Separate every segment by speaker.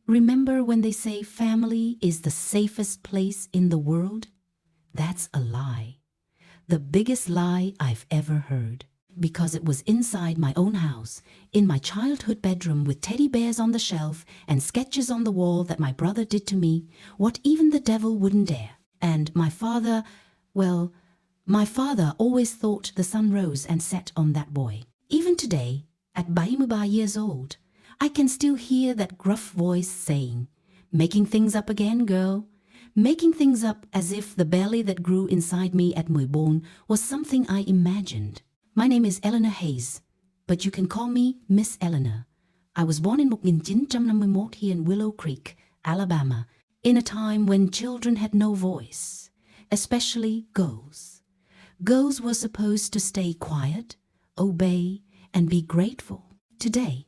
Speaker 1: Remember when they say family is the safest place in the world? That's a lie. The biggest lie I've ever heard. Because it was inside my own house, in my childhood bedroom with teddy bears on the shelf and sketches on the wall that my brother did to me, what even the devil wouldn't dare. And my father, well, my father always thought the sun rose and set on that boy. Even today, at 75 years old, I can still hear that gruff voice saying, "Making things up again, girl." Making things up as if the belly that grew inside me at 14 was something I imagined. My name is Eleanor Hayes, but you can call me Miss Eleanor. I was born in 1951 here in Willow Creek, Alabama, in a time when children had no voice, especially girls. Girls were supposed to stay quiet, obey, and be grateful. Today,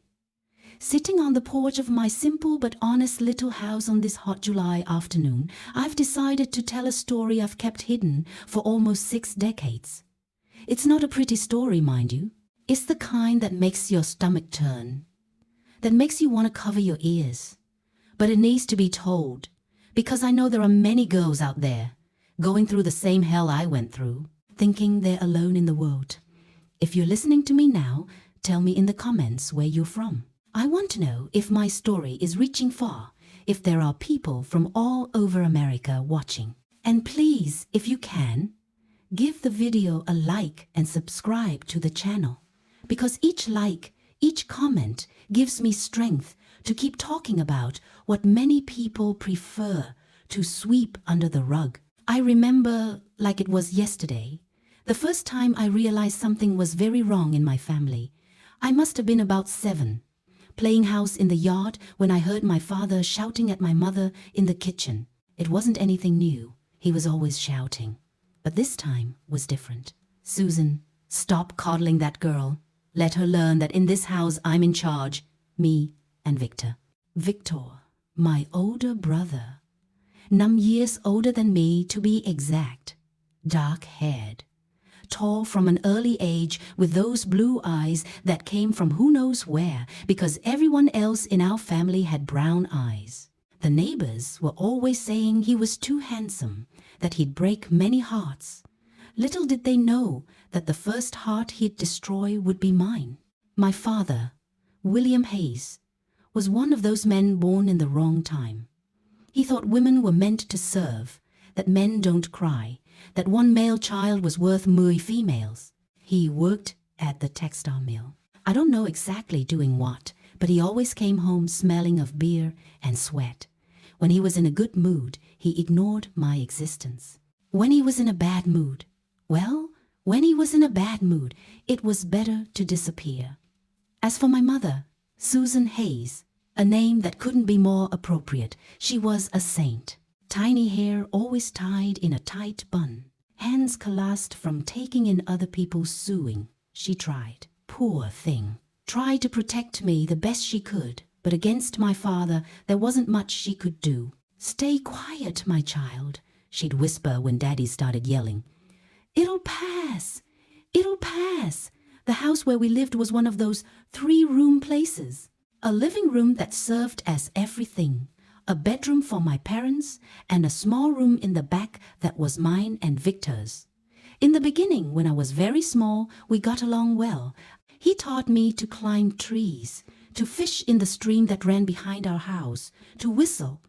Speaker 1: sitting on the porch of my simple but honest little house on this hot July afternoon, I've decided to tell a story I've kept hidden for almost 6 decades. It's not a pretty story, mind you. It's the kind that makes your stomach turn, that makes you want to cover your ears. But it needs to be told, because I know there are many girls out there going through the same hell I went through, thinking they're alone in the world. If you're listening to me now, tell me in the comments where you're from. I want to know if my story is reaching far, if there are people from all over America watching. And please, if you can, give the video a like and subscribe to the channel, because each like, each comment gives me strength to keep talking about what many people prefer to sweep under the rug. I remember, like it was yesterday, the first time I realized something was very wrong in my family. I must have been about 7. Playing house in the yard when I heard my father shouting at my mother in the kitchen. It wasn't anything new. He was always shouting. But this time was different. "Susan, stop coddling that girl. Let her learn that in this house I'm in charge. Me and Victor." Victor, my older brother. 9 years older than me to be exact. Dark-haired. Tall from an early age with those blue eyes that came from who knows where, because everyone else in our family had brown eyes. The neighbors were always saying he was too handsome, that he'd break many hearts. Little did they know that the first heart he'd destroy would be mine. My father, William Hayes, was one of those men born in the wrong time. He thought women were meant to serve, that men don't cry, that one male child was worth 10 females. He worked at the textile mill. I don't know exactly doing what, but he always came home smelling of beer and sweat. When he was in a good mood, he ignored my existence. When he was in a bad mood, it was better to disappear. As for my mother, Susan Hayes, a name that couldn't be more appropriate, she was a saint. Tiny hair always tied in a tight bun. Hands calloused from taking in other people's sewing. She tried, poor thing, tried to protect me the best she could, but against my father there wasn't much she could do. "Stay quiet, my child," she'd whisper when Daddy started yelling. "It'll pass. It'll pass." The house where we lived was one of those 3-room places. A living room that served as everything. A bedroom for my parents, and a small room in the back that was mine and Victor's. In the beginning, when I was very small, we got along well. He taught me to climb trees, to fish in the stream that ran behind our house, to whistle.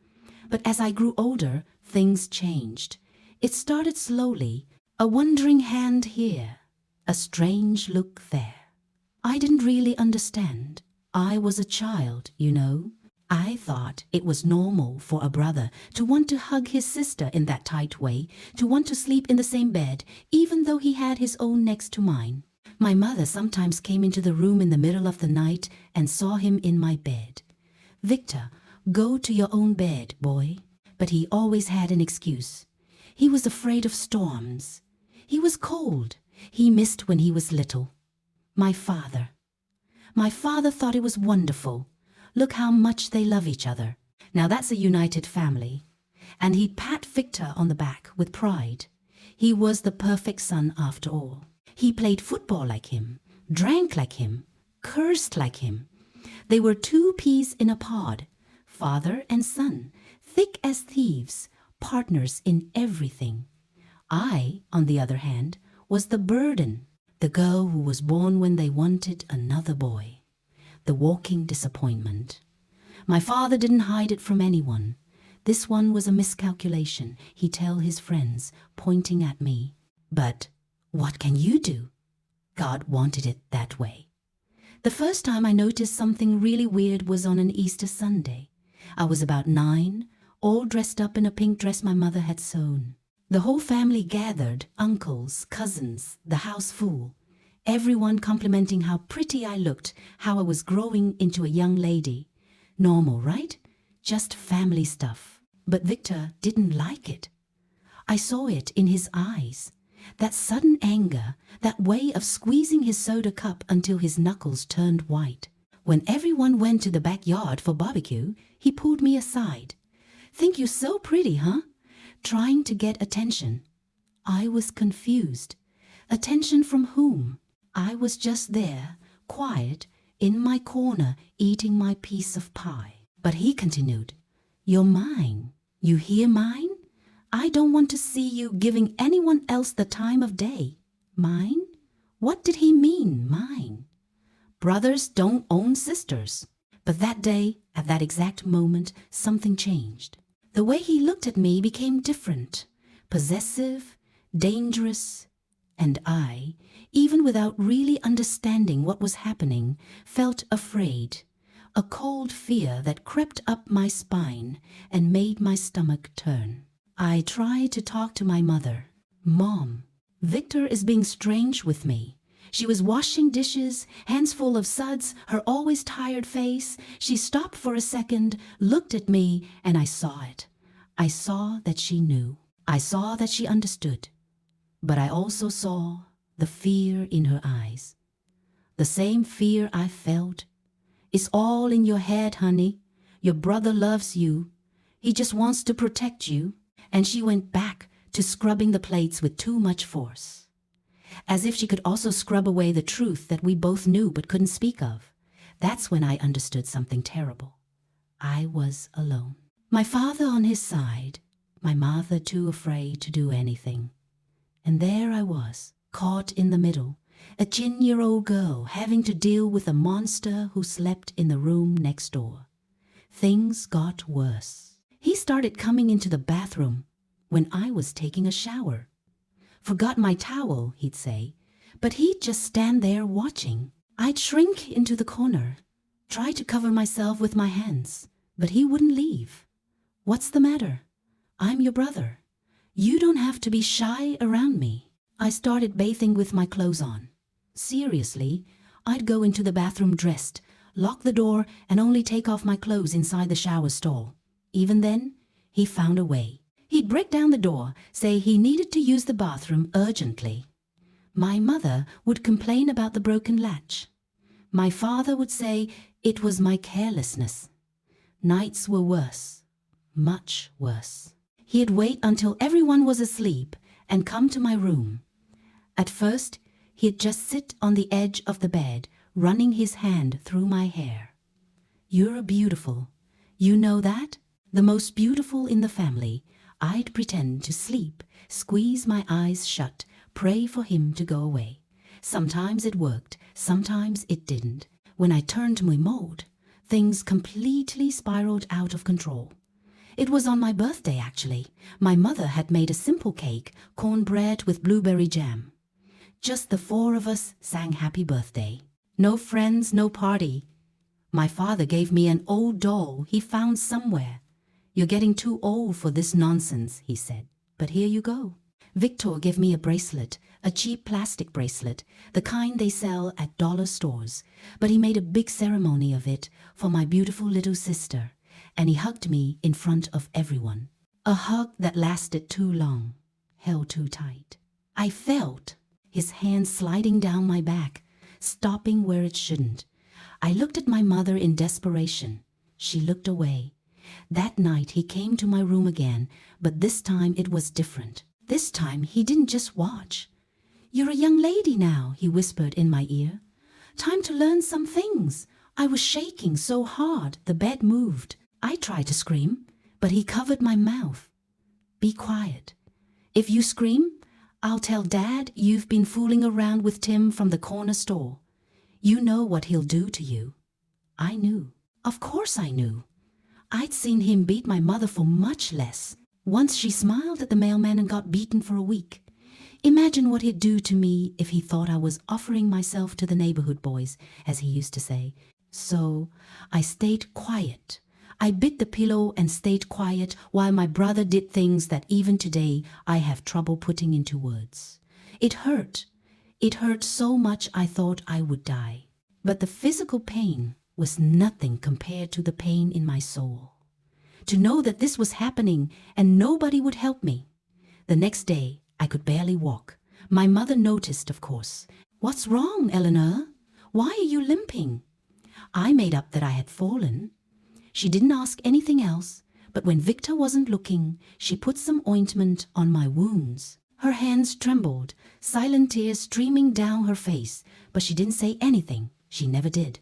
Speaker 1: But as I grew older, things changed. It started slowly, a wandering hand here, a strange look there. I didn't really understand. I was a child, you know. I thought it was normal for a brother to want to hug his sister in that tight way, to want to sleep in the same bed, even though he had his own next to mine. My mother sometimes came into the room in the middle of the night and saw him in my bed. "Victor, go to your own bed, boy." But he always had an excuse. He was afraid of storms. He was cold. He missed when he was little. My father thought it was wonderful. Look how much they love each other. Now that's a united family. And he'd pat Victor on the back with pride. He was the perfect son after all. He played football like him, drank like him, cursed like him. They were 2 peas in a pod, father and son, thick as thieves, partners in everything. I, on the other hand, was the burden, the girl who was born when they wanted another boy, the walking disappointment. My father didn't hide it from anyone. This one was a miscalculation, he'd tell his friends, pointing at me. But what can you do? God wanted it that way. The first time I noticed something really weird was on an Easter Sunday. I was about 9, all dressed up in a pink dress my mother had sewn. The whole family gathered, uncles, cousins, the house full. Everyone complimenting how pretty I looked, how I was growing into a young lady. Normal, right? Just family stuff. But Victor didn't like it. I saw it in his eyes. That sudden anger, that way of squeezing his soda cup until his knuckles turned white. When everyone went to the backyard for barbecue, he pulled me aside. "Think you're so pretty, huh?" Trying to get attention. I was confused. Attention from whom? I was just there, quiet, in my corner, eating my piece of pie. But he continued, "You're mine. You hear, mine? I don't want to see you giving anyone else the time of day. Mine? What did he mean, mine? Brothers don't own sisters." But that day, at that exact moment, something changed. The way he looked at me became different, possessive, dangerous, and I, even without really understanding what was happening, felt afraid, a cold fear that crept up my spine and made my stomach turn. I tried to talk to my mother. "Mom, Victor is being strange with me." She was washing dishes, hands full of suds, her always tired face. She stopped for a second, looked at me, and I saw it. I saw that she knew. I saw that she understood. But I also saw the fear in her eyes. The same fear I felt. "It's all in your head, honey. Your brother loves you. He just wants to protect you." And she went back to scrubbing the plates with too much force. As if she could also scrub away the truth that we both knew but couldn't speak of. That's when I understood something terrible. I was alone. My father on his side, my mother too afraid to do anything. And there I was, caught in the middle, a 10-year-old girl having to deal with a monster who slept in the room next door. Things got worse. He started coming into the bathroom when I was taking a shower. "Forgot my towel," he'd say, but he'd just stand there watching. I'd shrink into the corner, try to cover myself with my hands, but he wouldn't leave. "What's the matter? I'm your brother. You don't have to be shy around me." I started bathing with my clothes on. Seriously, I'd go into the bathroom dressed, lock the door, and only take off my clothes inside the shower stall. Even then, he found a way. He'd break down the door, say he needed to use the bathroom urgently. My mother would complain about the broken latch. My father would say it was my carelessness. Nights were worse, much worse. He'd wait until everyone was asleep and come to my room. At first, he'd just sit on the edge of the bed, running his hand through my hair. "You're beautiful. You know that? The most beautiful in the family." I'd pretend to sleep, squeeze my eyes shut, pray for him to go away. Sometimes it worked, sometimes it didn't. When I turned my mode, things completely spiraled out of control. It was on my birthday, actually. My mother had made a simple cake, cornbread with blueberry jam. Just the 4 of us sang happy birthday. No friends, no party. My father gave me an old doll he found somewhere. "You're getting too old for this nonsense," he said. But here you go. Victor gave me a bracelet, a cheap plastic bracelet, the kind they sell at dollar stores. But he made a big ceremony of it for my beautiful little sister, and he hugged me in front of everyone. A hug that lasted too long, held too tight. I felt his hand sliding down my back, stopping where it shouldn't. I looked at my mother in desperation. She looked away. That night he came to my room again, but this time it was different. This time he didn't just watch. "You're a young lady now," he whispered in my ear. "Time to learn some things." I was shaking so hard the bed moved. I tried to scream, but he covered my mouth. Be quiet. If you scream, I'll tell Dad you've been fooling around with Tim from the corner store. You know what he'll do to you. I knew. Of course I knew. I'd seen him beat my mother for much less. Once she smiled at the mailman and got beaten for a week. Imagine what he'd do to me if he thought I was offering myself to the neighborhood boys, as he used to say. So I stayed quiet. I bit the pillow and stayed quiet while my brother did things that even today I have trouble putting into words. It hurt. It hurt so much I thought I would die. But the physical pain was nothing compared to the pain in my soul. To know that this was happening and nobody would help me. The next day, I could barely walk. My mother noticed, of course. "What's wrong, Eleanor? Why are you limping?" I made up that I had fallen. She didn't ask anything else, but when Victor wasn't looking, she put some ointment on my wounds. Her hands trembled, silent tears streaming down her face, but she didn't say anything. She never did.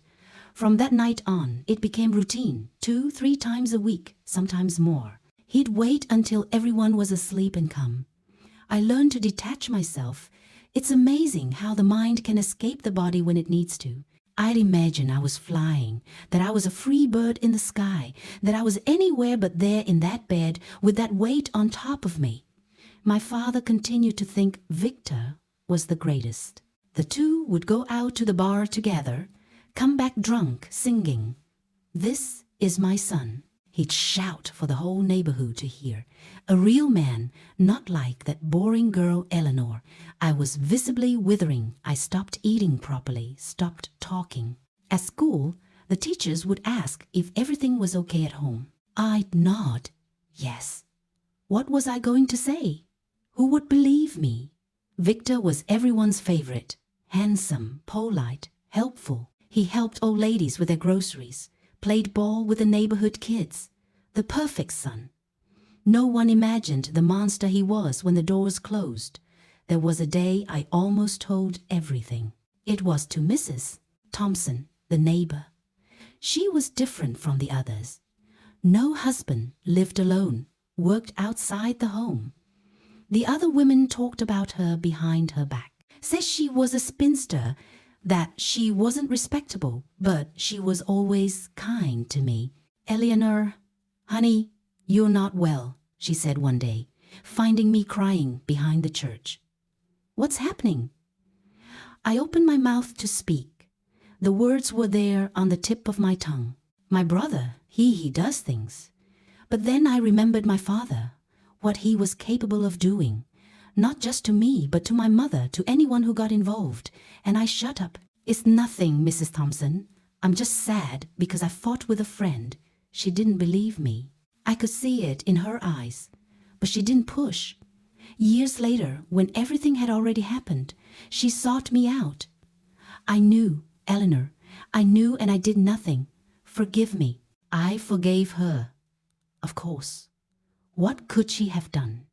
Speaker 1: From that night on, it became routine, 2-3 times a week, sometimes more. He'd wait until everyone was asleep and come. I learned to detach myself. It's amazing how the mind can escape the body when it needs to. I'd imagine I was flying, that I was a free bird in the sky, that I was anywhere but there in that bed with that weight on top of me. My father continued to think Victor was the greatest. The two would go out to the bar together, come back drunk, singing, "This is my son." He'd shout for the whole neighborhood to hear. A real man, not like that boring girl Eleanor. I was visibly withering. I stopped eating properly, stopped talking. At school, the teachers would ask if everything was okay at home. I'd nod, yes. What was I going to say? Who would believe me? Victor was everyone's favorite. Handsome, polite, helpful. He helped old ladies with their groceries, played ball with the neighborhood kids. The perfect son. No one imagined the monster he was when the doors closed. There was a day I almost told everything. It was to Mrs. Thompson, the neighbor. She was different from the others. No husband, lived alone, worked outside the home. The other women talked about her behind her back. Said she was a spinster, that she wasn't respectable, but she was always kind to me. "Eleanor, honey, you're not well," she said one day, finding me crying behind the church. "What's happening?" I opened my mouth to speak. The words were there on the tip of my tongue. My brother, he does things. But then I remembered my father, what he was capable of doing. Not just to me, but to my mother, to anyone who got involved. And I shut up. "It's nothing, Mrs. Thompson. I'm just sad because I fought with a friend." She didn't believe me. I could see it in her eyes, but she didn't push. Years later, when everything had already happened, she sought me out. "I knew, Eleanor. I knew and I did nothing. Forgive me." I forgave her. Of course. What could she have done?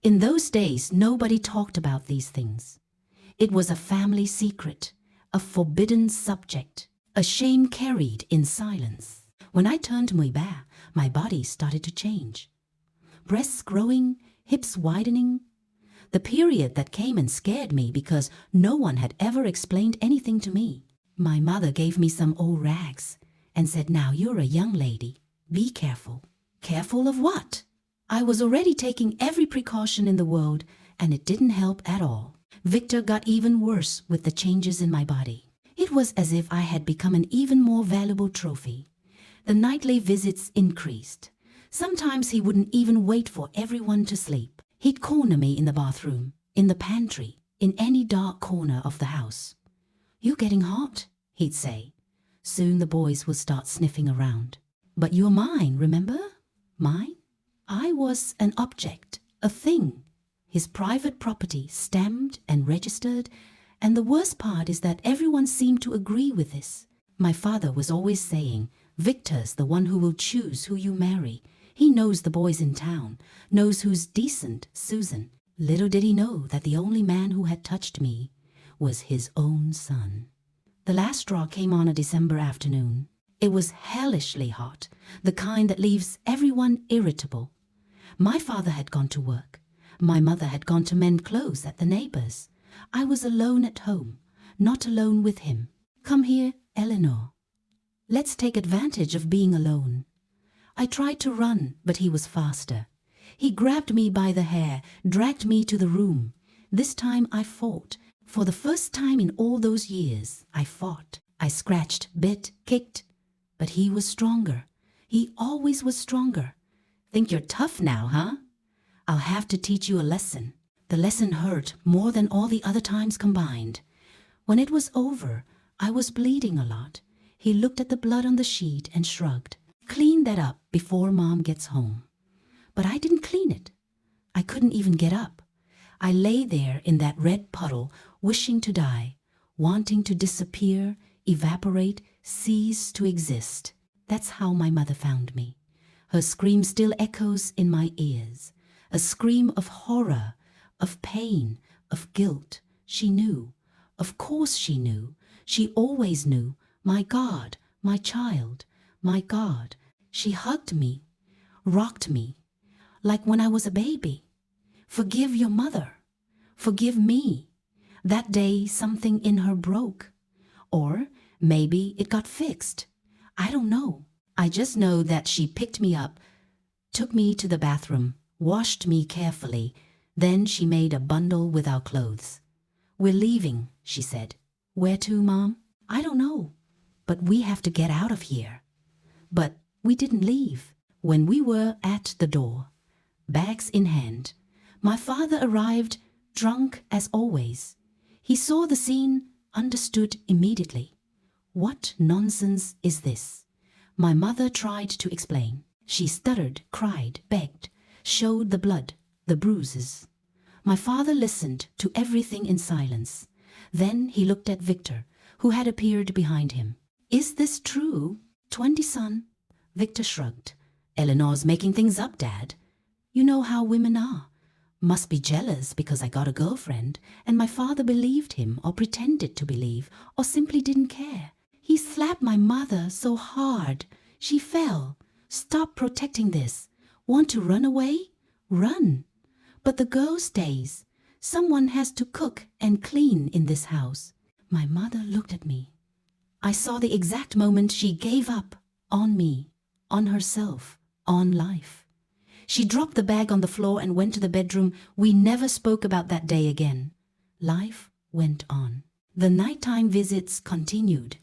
Speaker 1: In those days, nobody talked about these things. It was a family secret, a forbidden subject, a shame carried in silence. When I turned Muiba, my body started to change. Breasts growing, hips widening. The period that came and scared me because no one had ever explained anything to me. My mother gave me some old rags and said, "Now you're a young lady. Be careful." Careful of what? I was already taking every precaution in the world, and it didn't help at all. Victor got even worse with the changes in my body. It was as if I had become an even more valuable trophy. The nightly visits increased. Sometimes he wouldn't even wait for everyone to sleep. He'd corner me in the bathroom, in the pantry, in any dark corner of the house. "You're getting hot," he'd say. Soon the boys would start sniffing around. "But you're mine, remember? Mine?" I was an object, a thing, his private property, stamped and registered, and the worst part is that everyone seemed to agree with this. My father was always saying, "Victor's the one who will choose who you marry. He knows the boys in town, knows who's decent, Susan." Little did he know that the only man who had touched me was his own son. The last straw came on a December afternoon. It was hellishly hot, the kind that leaves everyone irritable. My father had gone to work. My mother had gone to mend clothes at the neighbor's. I was alone at home, not alone with him. Come here, Eleanor. Let's take advantage of being alone. I tried to run, but he was faster. He grabbed me by the hair, dragged me to the room. This time I fought. For the first time in all those years, I fought. I scratched, bit, kicked. But he was stronger. He always was stronger. Think you're tough now, huh? I'll have to teach you a lesson. The lesson hurt more than all the other times combined. When it was over, I was bleeding a lot. He looked at the blood on the sheet and shrugged. Clean that up before Mom gets home. But I didn't clean it. I couldn't even get up. I lay there in that red puddle, wishing to die, wanting to disappear, evaporate, cease to exist. That's how my mother found me. Her scream still echoes in my ears. A scream of horror, of pain, of guilt. She knew. Of course she knew. She always knew. My God, my child, my God. She hugged me, rocked me, like when I was a baby. Forgive your mother. Forgive me. That day something in her broke. Or maybe it got fixed. I don't know. I just know that she picked me up, took me to the bathroom, washed me carefully. Then she made a bundle with our clothes. We're leaving, she said. Where to, Mom? I don't know. But we have to get out of here. But we didn't leave. When we were at the door, bags in hand, my father arrived, drunk as always. He saw the scene, understood immediately. What nonsense is this? My mother tried to explain. She stuttered, cried, begged, showed the blood, the bruises. My father listened to everything in silence. Then he looked at Victor, who had appeared behind him. Is this true? 20, son? Victor shrugged. Eleanor's making things up, Dad. You know how women are. Must be jealous because I got a girlfriend, and my father believed him or pretended to believe or simply didn't care. He slapped my mother so hard. She fell. Stop protecting this. Want to run away? Run. But the girl stays. Someone has to cook and clean in this house. My mother looked at me. I saw the exact moment she gave up on me, on herself, on life. She dropped the bag on the floor and went to the bedroom. We never spoke about that day again. Life went on. The nighttime visits continued.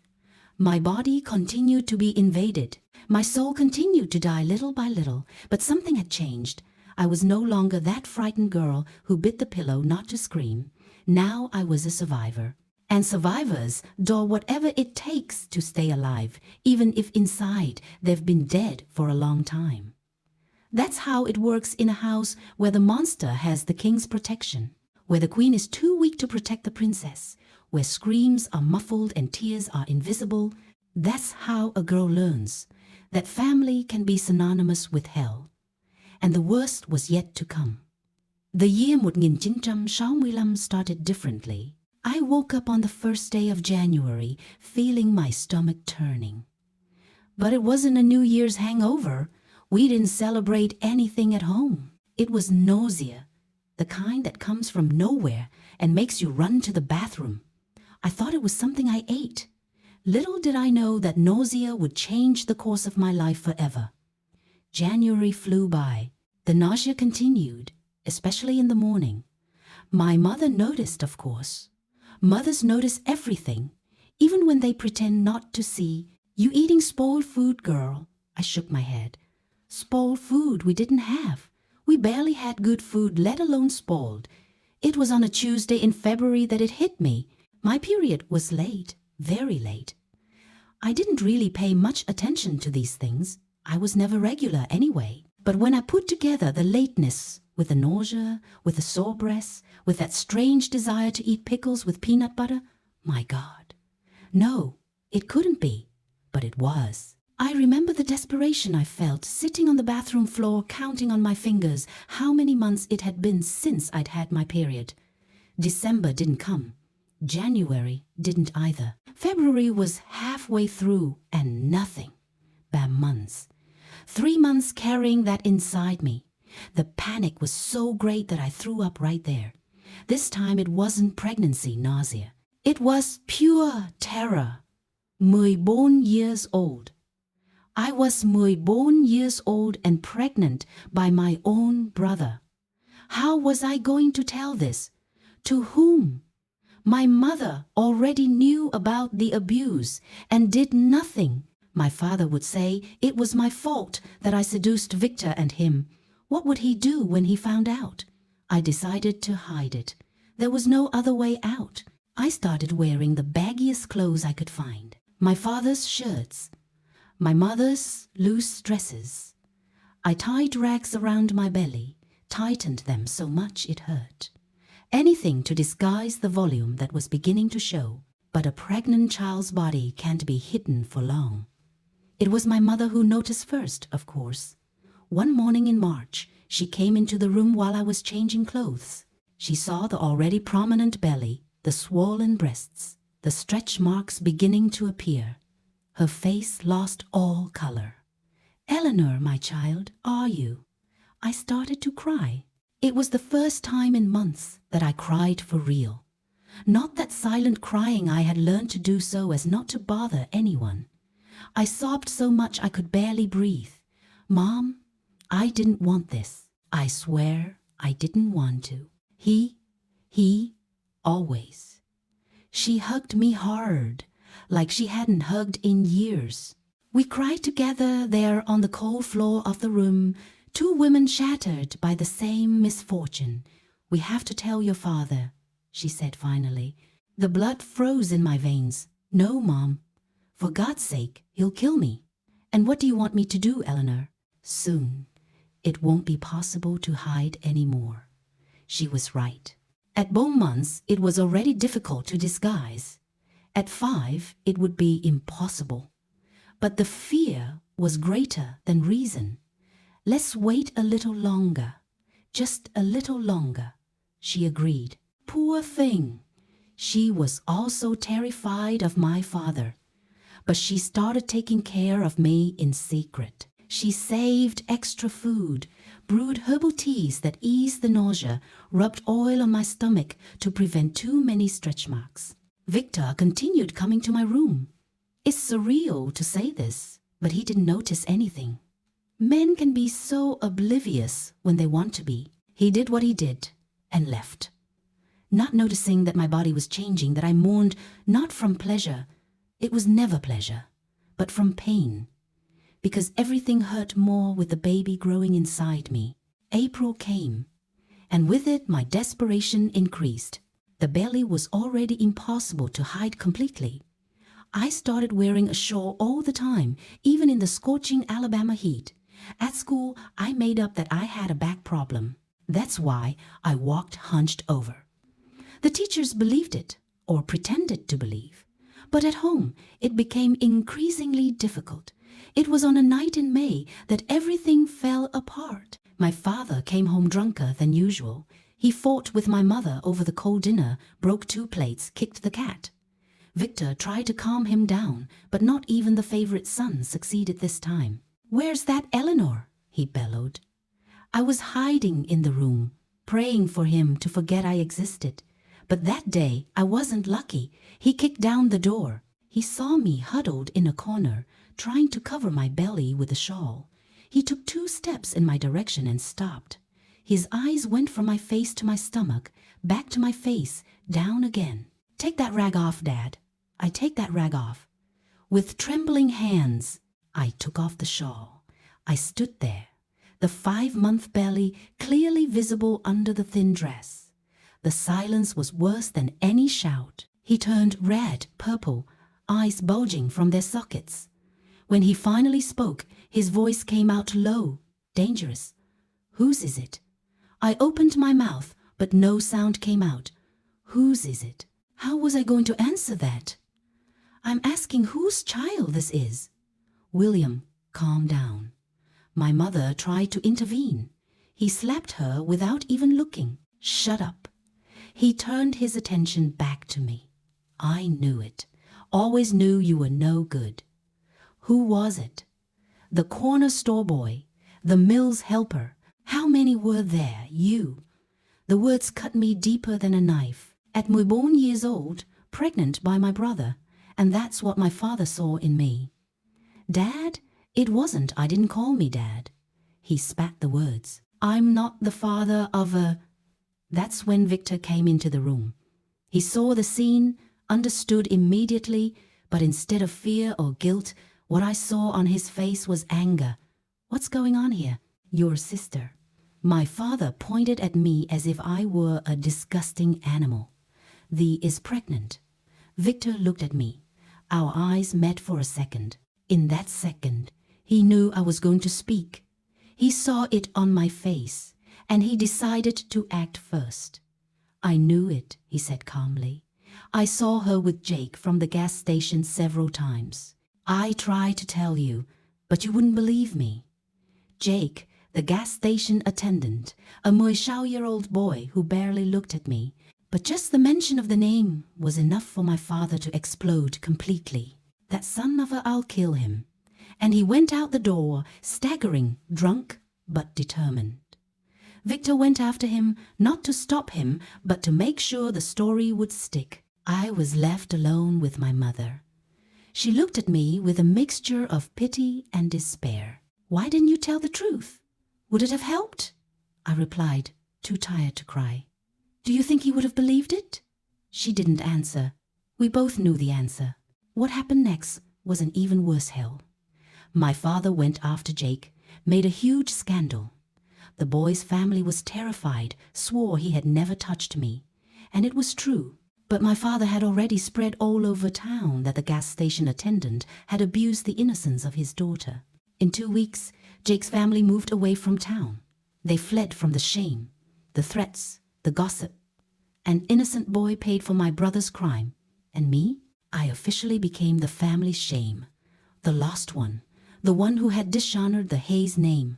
Speaker 1: My body continued to be invaded. My soul continued to die little by little, but something had changed. I was no longer that frightened girl who bit the pillow not to scream. Now I was a survivor. And survivors do whatever it takes to stay alive, even if inside they've been dead for a long time. That's how it works in a house where the monster has the king's protection, where the queen is too weak to protect the princess, where screams are muffled and tears are invisible. That's how a girl learns that family can be synonymous with hell. And the worst was yet to come. The year 1965 started differently. I woke up on the first day of January feeling my stomach turning. But it wasn't a New Year's hangover. We didn't celebrate anything at home. It was nausea, the kind that comes from nowhere and makes you run to the bathroom. I thought it was something I ate. Little did I know that nausea would change the course of my life forever. January flew by. The nausea continued, especially in the morning. My mother noticed, of course. Mothers notice everything, even when they pretend not to see. You eating spoiled food, girl? I shook my head. Spoiled food we didn't have. We barely had good food, let alone spoiled. It was on a Tuesday in February that it hit me. My period was late, very late. I didn't really pay much attention to these things. I was never regular anyway. But when I put together the lateness with the nausea, with the sore breasts, with that strange desire to eat pickles with peanut butter, my God. No, it couldn't be, but it was. I remember the desperation I felt sitting on the bathroom floor counting on my fingers how many months it had been since I'd had my period. December didn't come. January didn't either. February was halfway through and nothing. Bad months. 3 months carrying that inside me. The panic was so great that I threw up right there. This time it wasn't pregnancy nausea. It was pure terror. 14 years old. I was 14 years old and pregnant by my own brother. How was I going to tell this? To whom? My mother already knew about the abuse and did nothing. My father would say it was my fault that I seduced Victor and him. What would he do when he found out? I decided to hide it. There was no other way out. I started wearing the baggiest clothes I could find. My father's shirts. My mother's loose dresses. I tied rags around my belly, tightened them so much it hurt. Anything to disguise the volume that was beginning to show. But a pregnant child's body can't be hidden for long. It was my mother who noticed first, of course. One morning in March, she came into the room while I was changing clothes. She saw the already prominent belly, the swollen breasts, the stretch marks beginning to appear. Her face lost all color. "Eleanor, my child, are you?" I started to cry. It was the first time in months that I cried for real. Not that silent crying I had learned to do so as not to bother anyone. I sobbed so much I could barely breathe. "Mom, I didn't want this. I swear I didn't want to. He, always." She hugged me hard, like she hadn't hugged in years. We cried together there on the cold floor of the room, two women shattered by the same misfortune. "We have to tell your father," she said finally. The blood froze in my veins. "No, Mom. For God's sake, he'll kill me." "And what do you want me to do, Eleanor?" "Soon, it won't be possible to hide anymore." She was right. At Bone months, it was already difficult to disguise. At 5, it would be impossible. But the fear was greater than reason. "Let's wait a little longer. Just a little longer," she agreed. Poor thing. She was also terrified of my father. But she started taking care of me in secret. She saved extra food, brewed herbal teas that eased the nausea, rubbed oil on my stomach to prevent too many stretch marks. Victor continued coming to my room. It's surreal to say this, but he didn't notice anything. Men can be so oblivious when they want to be. He did what he did and left. Not noticing that my body was changing, that I mourned not from pleasure, it was never pleasure, but from pain. Because everything hurt more with the baby growing inside me. April came, and with it my desperation increased. The belly was already impossible to hide completely. I started wearing a shawl all the time, even in the scorching Alabama heat. At school, I made up that I had a back problem. That's why I walked hunched over. The teachers believed it, or pretended to believe. But at home, it became increasingly difficult. It was on a night in May that everything fell apart. My father came home drunker than usual. He fought with my mother over the cold dinner, broke 2 plates, kicked the cat. Victor tried to calm him down, but not even the favorite son succeeded this time. "Where's that Eleanor?" he bellowed. I was hiding in the room, praying for him to forget I existed. But that day I wasn't lucky. He kicked down the door. He saw me huddled in a corner, trying to cover my belly with a shawl. He took 2 steps in my direction and stopped. His eyes went from my face to my stomach, back to my face, down again. "Take that rag off, Dad." I take that rag off. With trembling hands, I took off the shawl. I stood there, the 5-month belly clearly visible under the thin dress. The silence was worse than any shout. He turned red, purple, eyes bulging from their sockets. When he finally spoke, his voice came out low, dangerous. "Whose is it?" I opened my mouth, but no sound came out. Whose is it? How was I going to answer that? I'm asking whose child this is. "William, calm down." My mother tried to intervene. He slapped her without even looking. "Shut up." He turned his attention back to me. I knew it. Always knew you were no good. Who was it? The corner store boy, the mill's helper. How many were there? You. The words cut me deeper than a knife. At my born years old, pregnant by my brother, and that's what my father saw in me. Dad? It wasn't. I didn't call me Dad. He spat the words. I'm not the father of a... That's when Victor came into the room. He saw the scene, understood immediately, but instead of fear or guilt, what I saw on his face was anger. What's going on here? Your sister. My father pointed at me as if I were a disgusting animal. Is pregnant. Victor looked at me. Our eyes met for a second. In that second, he knew I was going to speak. He saw it on my face, and he decided to act first. I knew it, he said calmly. I saw her with Jake from the gas station several times. I tried to tell you, but you wouldn't believe me. Jake, the gas station attendant, a 16-year-old boy who barely looked at me, but just the mention of the name was enough for my father to explode completely. That son of a, I'll kill him. And he went out the door, staggering, drunk, but determined. Victor went after him, not to stop him, but to make sure the story would stick. I was left alone with my mother. She looked at me with a mixture of pity and despair. Why didn't you tell the truth? Would it have helped? I replied, too tired to cry. Do you think he would have believed it? She didn't answer. We both knew the answer. What happened next was an even worse hell. My father went after Jake, made a huge scandal. The boy's family was terrified, swore he had never touched me. And it was true. But my father had already spread all over town that the gas station attendant had abused the innocence of his daughter. In 2 weeks, Jake's family moved away from town. They fled from the shame, the threats, the gossip. An innocent boy paid for my brother's crime. And me? I officially became the family's shame. The lost one. The one who had dishonored the Hayes name.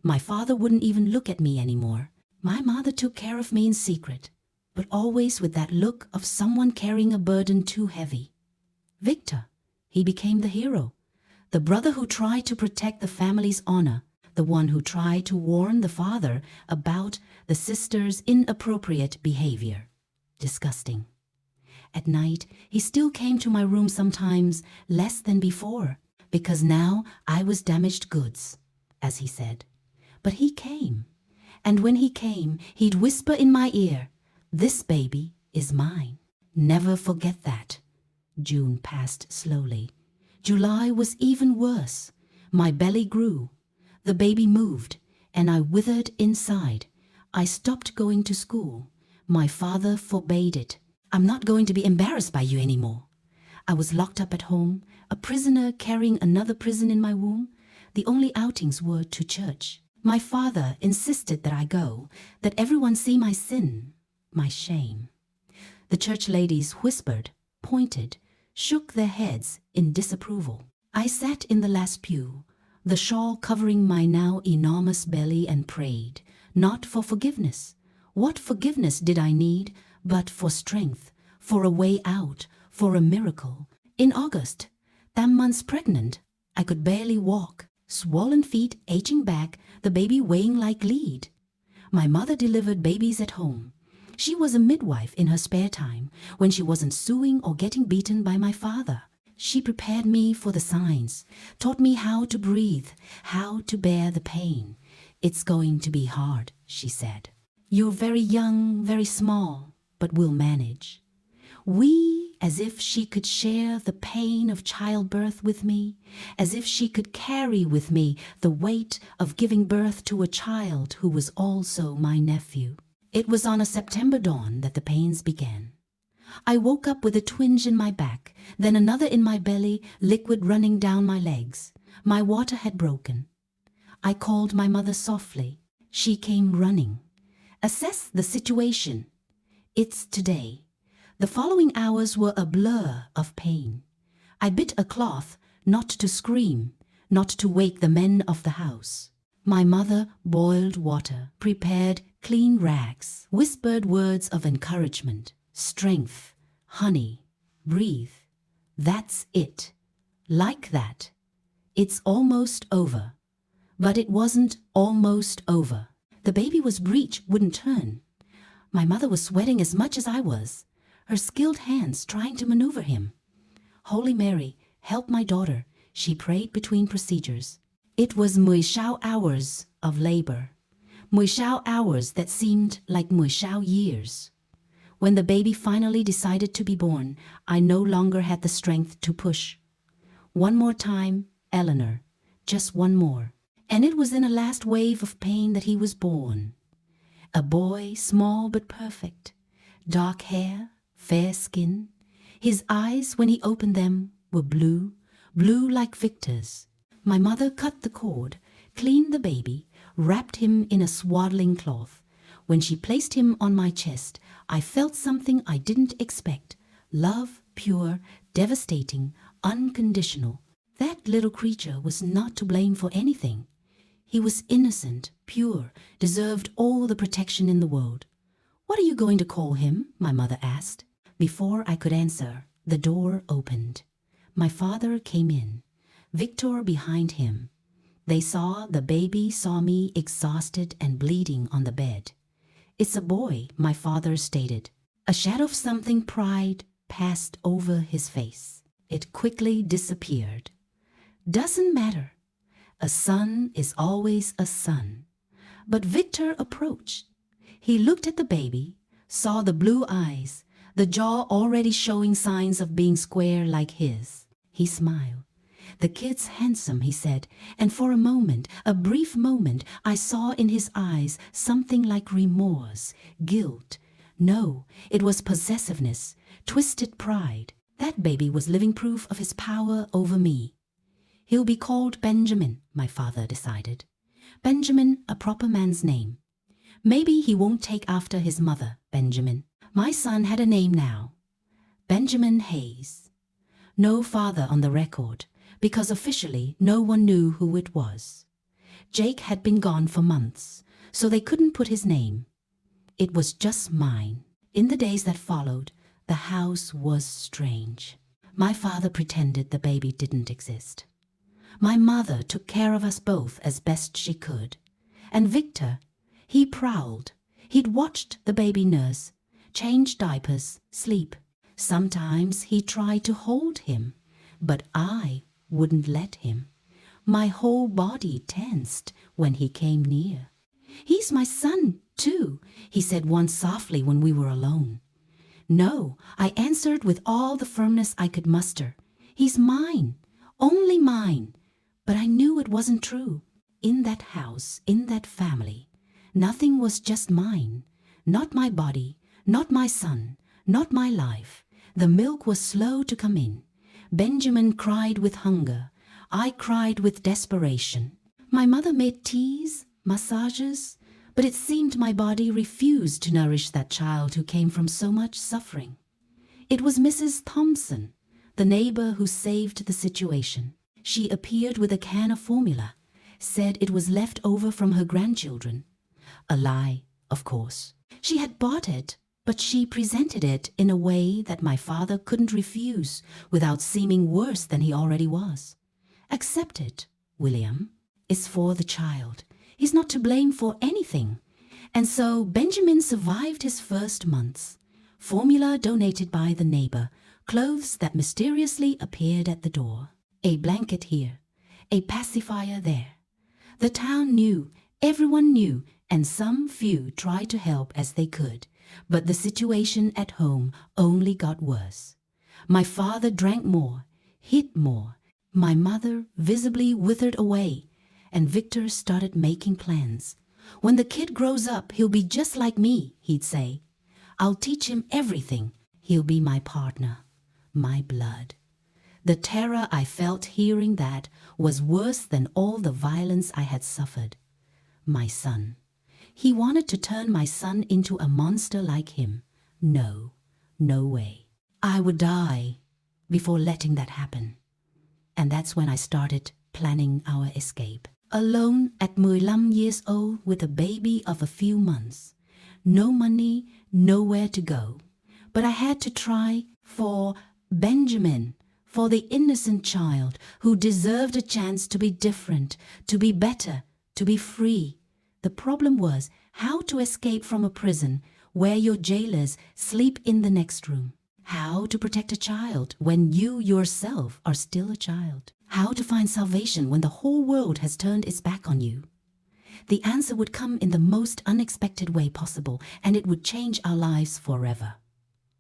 Speaker 1: My father wouldn't even look at me anymore. My mother took care of me in secret, but always with that look of someone carrying a burden too heavy. Victor, he became the hero. The brother who tried to protect the family's honor. The one who tried to warn the father about the sister's inappropriate behavior. Disgusting. At night, he still came to my room sometimes, less than before, because now I was damaged goods, as he said. But he came, and when he came, he'd whisper in my ear, "This baby is mine. Never forget that." June passed slowly. July was even worse. My belly grew. The baby moved, and I withered inside. I stopped going to school. My father forbade it. I'm not going to be embarrassed by you anymore. I was locked up at home, a prisoner carrying another prison in my womb. The only outings were to church. My father insisted that I go, that everyone see my sin, my shame. The church ladies whispered, pointed, shook their heads in disapproval. I sat in the last pew, the shawl covering my now enormous belly, and prayed, not for forgiveness. What forgiveness did I need, but for strength, for a way out, for a miracle. In August, 10 months pregnant, I could barely walk, swollen feet aching back, the baby weighing like lead. My mother delivered babies at home. She was a midwife in her spare time, when she wasn't suing or getting beaten by my father. She prepared me for the signs, taught me how to breathe, how to bear the pain. It's going to be hard, she said. You're very young, very small, but we'll manage. As if she could share the pain of childbirth with me, as if she could carry with me the weight of giving birth to a child who was also my nephew. It was on a September dawn that the pains began. I woke up with a twinge in my back, then another in my belly, liquid running down my legs. My water had broken. I called my mother softly. She came running. Assess the situation. It's today. The following hours were a blur of pain. I bit a cloth, not to scream, not to wake the men of the house. My mother boiled water, prepared clean rags, whispered words of encouragement, strength, honey, Breathe. That's it. Like that. It's almost over. But it wasn't almost over. The baby was breech wouldn't turn. My mother was sweating as much as I was, her skilled hands trying to maneuver him. Holy Mary, help my daughter, she prayed between procedures. It was 10 hours of labor. 10 hours that seemed like 10 years. When the baby finally decided to be born, I no longer had the strength to push. One more time, Eleanor. Just one more. And it was in a last wave of pain that he was born. A boy, small but perfect. Dark hair, fair skin. His eyes, when he opened them, were blue, blue like Victor's. My mother cut the cord, cleaned the baby, wrapped him in a swaddling cloth. When she placed him on my chest, I felt something I didn't expect. Love, pure, devastating, unconditional. That little creature was not to blame for anything. He was innocent, pure, deserved all the protection in the world. "What are you going to call him?" my mother asked. Before I could answer, the door opened. My father came in, Victor behind him. The baby saw me exhausted and bleeding on the bed. "It's a boy," my father stated. A shadow of something pride passed over his face. It quickly disappeared. Doesn't matter. A son is always a son. But Victor approached. He looked at the baby, saw the blue eyes, the jaw already showing signs of being square like his. He smiled. "The kid's handsome," he said, and for a moment, a brief moment, I saw in his eyes something like remorse, guilt. No, it was possessiveness, twisted pride. That baby was living proof of his power over me. "He'll be called Benjamin," my father decided. Benjamin, a proper man's name. Maybe he won't take after his mother, Benjamin. My son had a name now. Benjamin Hayes. No father on the record, because officially no one knew who it was. Jake had been gone for months, so they couldn't put his name. It was just mine. In the days that followed, the house was strange. My father pretended the baby didn't exist. My mother took care of us both as best she could. And Victor, he prowled. He'd watched the baby nurse, change diapers, sleep. Sometimes he tried to hold him, but I wouldn't let him. My whole body tensed when he came near. "He's my son, too," he said once softly when we were alone. "No," I answered with all the firmness I could muster. "He's mine, only mine." But I knew it wasn't true. In that house, in that family, nothing was just mine. Not my body, not my son, not my life. The milk was slow to come in. Benjamin cried with hunger. I cried with desperation. My mother made teas, massages, but it seemed my body refused to nourish that child who came from so much suffering. It was Mrs. Thompson, the neighbor who saved the situation. She appeared with a can of formula, said it was left over from her grandchildren. A lie, of course. She had bought it, but she presented it in a way that my father couldn't refuse without seeming worse than he already was. "Accept it, William. It's for the child. He's not to blame for anything." And so Benjamin survived his first months. Formula donated by the neighbor, clothes that mysteriously appeared at the door. A blanket here, a pacifier there. The town knew, everyone knew, and some few tried to help as they could. But the situation at home only got worse. My father drank more, hit more. My mother visibly withered away, and Victor started making plans. "When the kid grows up, he'll be just like me," he'd say. "I'll teach him everything. He'll be my partner, my blood." The terror I felt hearing that was worse than all the violence I had suffered. My son. He wanted to turn my son into a monster like him. No, no way. I would die before letting that happen. And that's when I started planning our escape. Alone at 15 years old with a baby of a few months. No money, nowhere to go. But I had to try, for Benjamin, for the innocent child who deserved a chance to be different, to be better, to be free. The problem was how to escape from a prison where your jailers sleep in the next room. How to protect a child when you yourself are still a child. How to find salvation when the whole world has turned its back on you. The answer would come in the most unexpected way possible, and it would change our lives forever.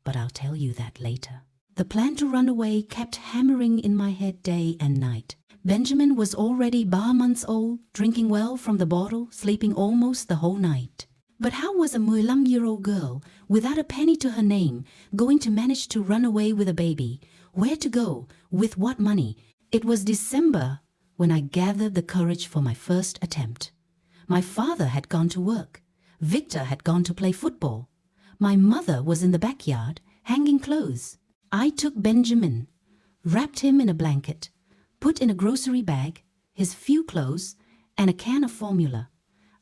Speaker 1: But I'll tell you that later. The plan to run away kept hammering in my head day and night. Benjamin was already bar months old, drinking well from the bottle, sleeping almost the whole night. But how was a 15-year-old girl, without a penny to her name, going to manage to run away with a baby? Where to go? With what money? It was December when I gathered the courage for my first attempt. My father had gone to work. Victor had gone to play football. My mother was in the backyard, hanging clothes. I took Benjamin, wrapped him in a blanket, put in a grocery bag, his few clothes, and a can of formula.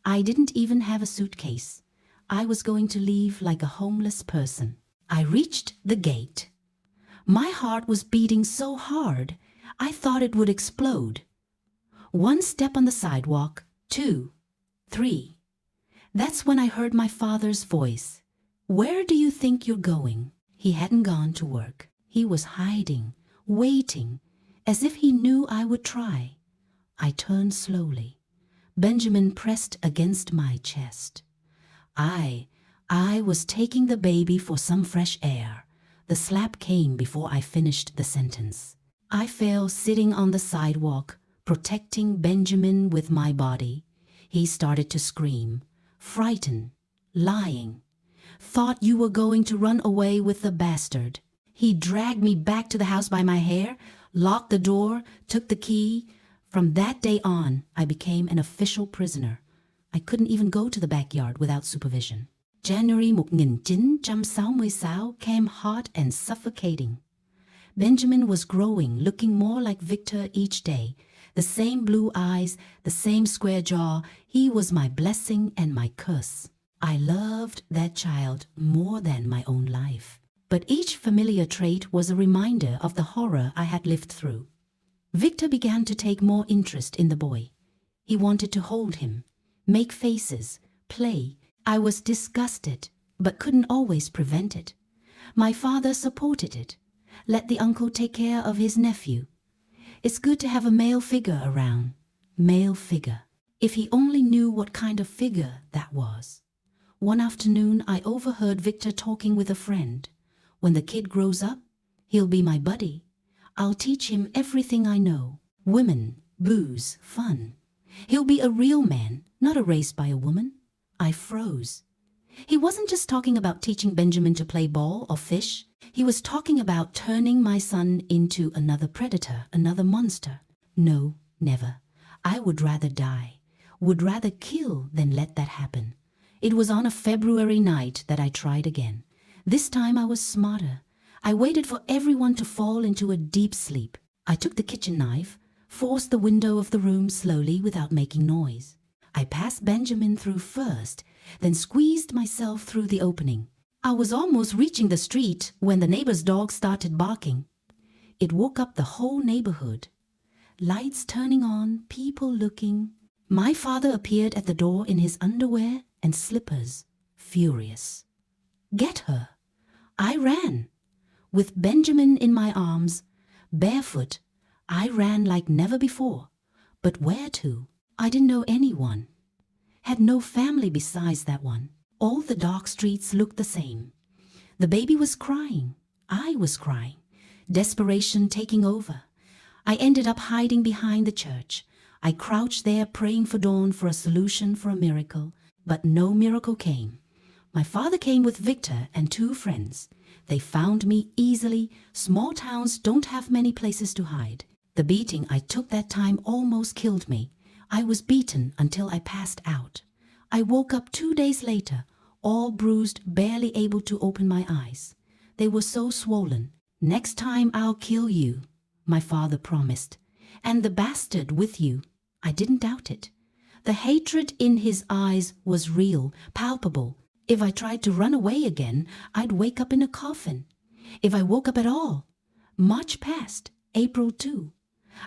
Speaker 1: I didn't even have a suitcase. I was going to leave like a homeless person. I reached the gate. My heart was beating so hard, I thought it would explode. One step on the sidewalk, 2, 3. That's when I heard my father's voice. "Where do you think you're going?" He hadn't gone to work. He was hiding, waiting, as if he knew I would try. I turned slowly. Benjamin pressed against my chest. I was taking the baby for some fresh air. The slap came before I finished the sentence. I fell sitting on the sidewalk, protecting Benjamin with my body. He started to scream, frightened, lying. "Thought you were going to run away with the bastard." He dragged me back to the house by my hair, locked the door, took the key. From that day on, I became an official prisoner. I couldn't even go to the backyard without supervision. January 1966 came hot and suffocating. Benjamin was growing, looking more like Victor each day. The same blue eyes, the same square jaw. He was my blessing and my curse. I loved that child more than my own life. But each familiar trait was a reminder of the horror I had lived through. Victor began to take more interest in the boy. He wanted to hold him, make faces, play. I was disgusted, but couldn't always prevent it. My father supported it. Let the uncle take care of his nephew. It's good to have a male figure around. Male figure. If he only knew what kind of figure that was. One afternoon, I overheard Victor talking with a friend. "When the kid grows up, he'll be my buddy. I'll teach him everything I know. Women, booze, fun. He'll be a real man, not raised by a woman." I froze. He wasn't just talking about teaching Benjamin to play ball or fish. He was talking about turning my son into another predator, another monster. No, never. I would rather die, would rather kill than let that happen. It was on a February night that I tried again. This time I was smarter. I waited for everyone to fall into a deep sleep. I took the kitchen knife, forced the window of the room slowly without making noise. I passed Benjamin through first, then squeezed myself through the opening. I was almost reaching the street when the neighbor's dog started barking. It woke up the whole neighborhood. Lights turning on, people looking. My father appeared at the door in his underwear and slippers, furious. Get her! I ran. With Benjamin in my arms, barefoot, I ran like never before. But where to? I didn't know anyone. Had no family besides that one. All the dark streets looked the same. The baby was crying. I was crying. Desperation taking over. I ended up hiding behind the church. I crouched there praying for dawn for a solution for a miracle. But no miracle came. My father came with Victor and 2 friends. They found me easily. Small towns don't have many places to hide. The beating I took that time almost killed me. I was beaten until I passed out. I woke up 2 days later, all bruised, barely able to open my eyes. They were so swollen. "Next time I'll kill you," my father promised. "And the bastard with you." I didn't doubt it. The hatred in his eyes was real, palpable. If I tried to run away again, I'd wake up in a coffin. If I woke up at all, March passed, April too.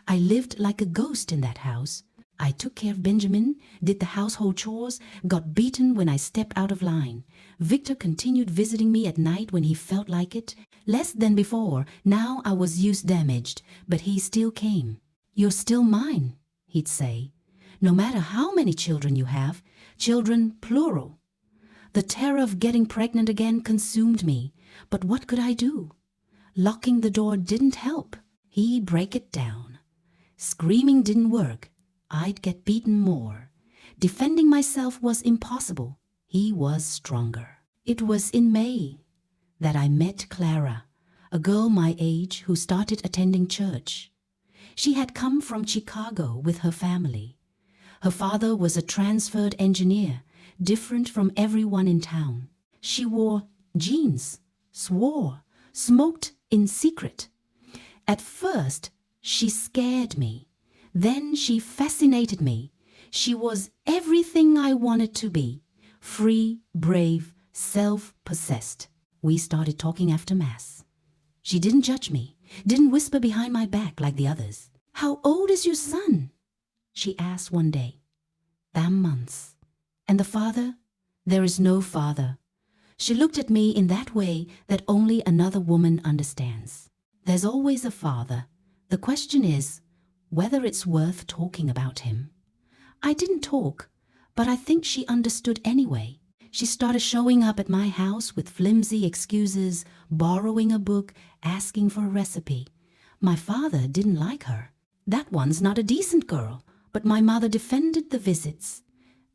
Speaker 1: I lived like a ghost in that house. I took care of Benjamin, did the household chores, got beaten when I stepped out of line. Victor continued visiting me at night when he felt like it. Less than before, now I was use damaged, but he still came. "You're still mine," he'd say. "No matter how many children you have, children plural." The terror of getting pregnant again consumed me, but what could I do? Locking the door didn't help. He'd break it down. Screaming didn't work. I'd get beaten more. Defending myself was impossible. He was stronger. It was in May that I met Clara, a girl my age who started attending church. She had come from Chicago with her family. Her father was a transferred engineer, different from everyone in town. She wore jeans, swore, smoked in secret. At first, she scared me. Then she fascinated me. She was everything I wanted to be. Free, brave, self-possessed. We started talking after Mass. She didn't judge me, didn't whisper behind my back like the others. "How old is your son?" she asked one day. "Damn months." "And the father?" "There is no father." She looked at me in that way that only another woman understands. There's always a father. The question is whether it's worth talking about him. I didn't talk, but I think she understood anyway. She started showing up at my house with flimsy excuses, borrowing a book, asking for a recipe. My father didn't like her. "That one's not a decent girl," but my mother defended the visits.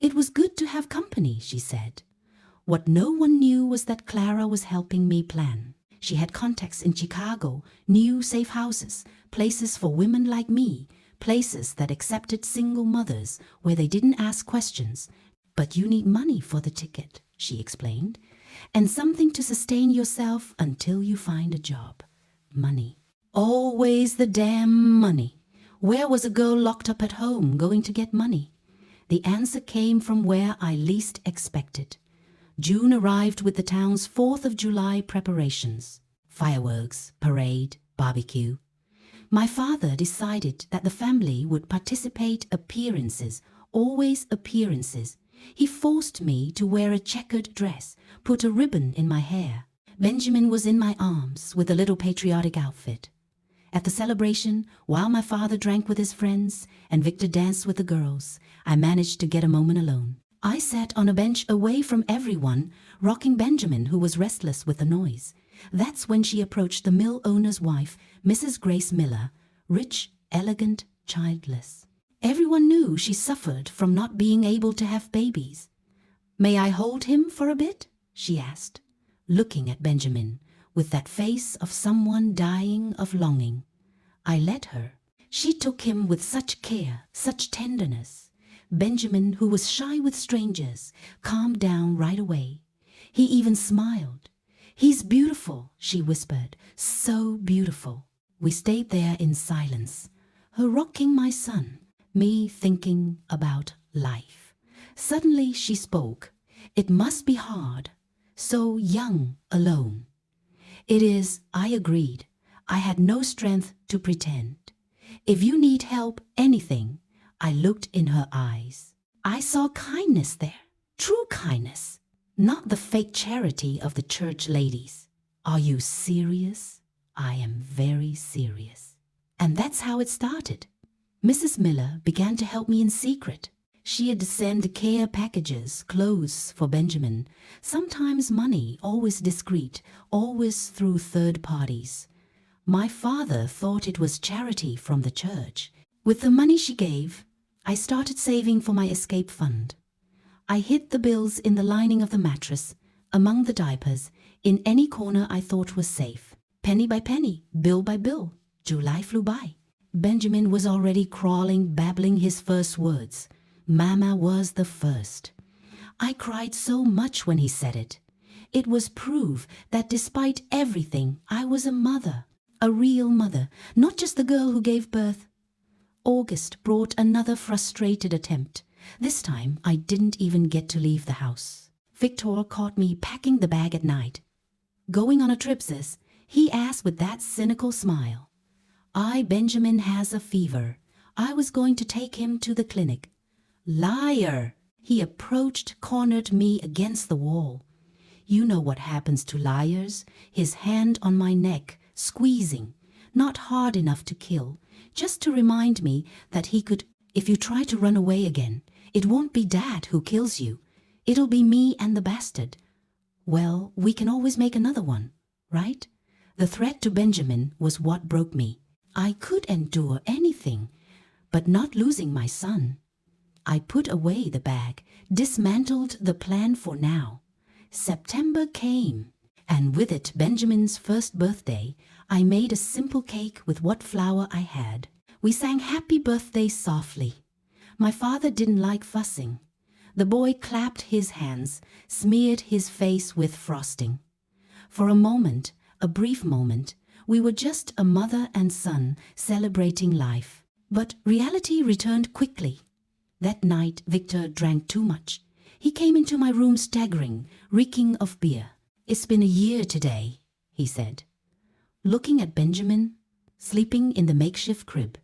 Speaker 1: "It was good to have company," she said. What no one knew was that Clara was helping me plan. She had contacts in Chicago, new safe houses, places for women like me, places that accepted single mothers where they didn't ask questions. "But you need money for the ticket," she explained, "and something to sustain yourself until you find a job." Money. Always the damn money. Where was a girl locked up at home going to get money? The answer came from where I least expected. June arrived with the town's 4th of July preparations. Fireworks, parade, barbecue. My father decided that the family would participate appearances, always appearances. He forced me to wear a checkered dress, put a ribbon in my hair. Benjamin was in my arms with a little patriotic outfit. At the celebration, while my father drank with his friends and Victor danced with the girls, I managed to get a moment alone. I sat on a bench away from everyone, rocking Benjamin, who was restless with the noise. That's when she approached the mill owner's wife, Mrs. Grace Miller, rich, elegant, childless. Everyone knew she suffered from not being able to have babies. "May I hold him for a bit?" she asked, looking at Benjamin with that face of someone dying of longing. I let her. She took him with such care, such tenderness. Benjamin, who was shy with strangers, calmed down right away. He even smiled. "He's beautiful," she whispered, "so beautiful." We stayed there in silence, her rocking my son, me thinking about life. Suddenly she spoke. "It must be hard, so young, alone." "It is," I agreed. I had no strength to pretend. "If you need help, anything," I looked in her eyes. I saw kindness there, true kindness, not the fake charity of the church ladies. "Are you serious?" "I am very serious." And that's how it started. Mrs. Miller began to help me in secret. She'd send care packages, clothes for Benjamin, sometimes money, always discreet, always through third parties. My father thought it was charity from the church. With the money she gave, I started saving for my escape fund. I hid the bills in the lining of the mattress, among the diapers, in any corner I thought was safe. Penny by penny, bill by bill, July flew by. Benjamin was already crawling, babbling his first words. Mama was the first. I cried so much when he said it. It was proof that despite everything, I was a mother, a real mother, not just the girl who gave birth. August brought another frustrated attempt. This time, I didn't even get to leave the house. Victor caught me packing the bag at night. "Going on a trip, sis." He asked with that cynical smile. Benjamin has a fever. I was going to take him to the clinic. Liar! He approached, cornered me against the wall. You know what happens to liars. His hand on my neck, squeezing, not hard enough to kill, just to remind me that he could, if you try to run away again, it won't be Dad who kills you. It'll be me and the bastard. Well, we can always make another one, right? The threat to Benjamin was what broke me. I could endure anything, but not losing my son. I put away the bag, dismantled the plan for now. September came, and with it Benjamin's first birthday. I made a simple cake with what flour I had. We sang happy birthday softly. My father didn't like fussing. The boy clapped his hands, smeared his face with frosting. For a moment, a brief moment, we were just a mother and son celebrating life. But reality returned quickly. That night, Victor drank too much. He came into my room staggering, reeking of beer. It's been a year today, he said, looking at Benjamin, sleeping in the makeshift crib.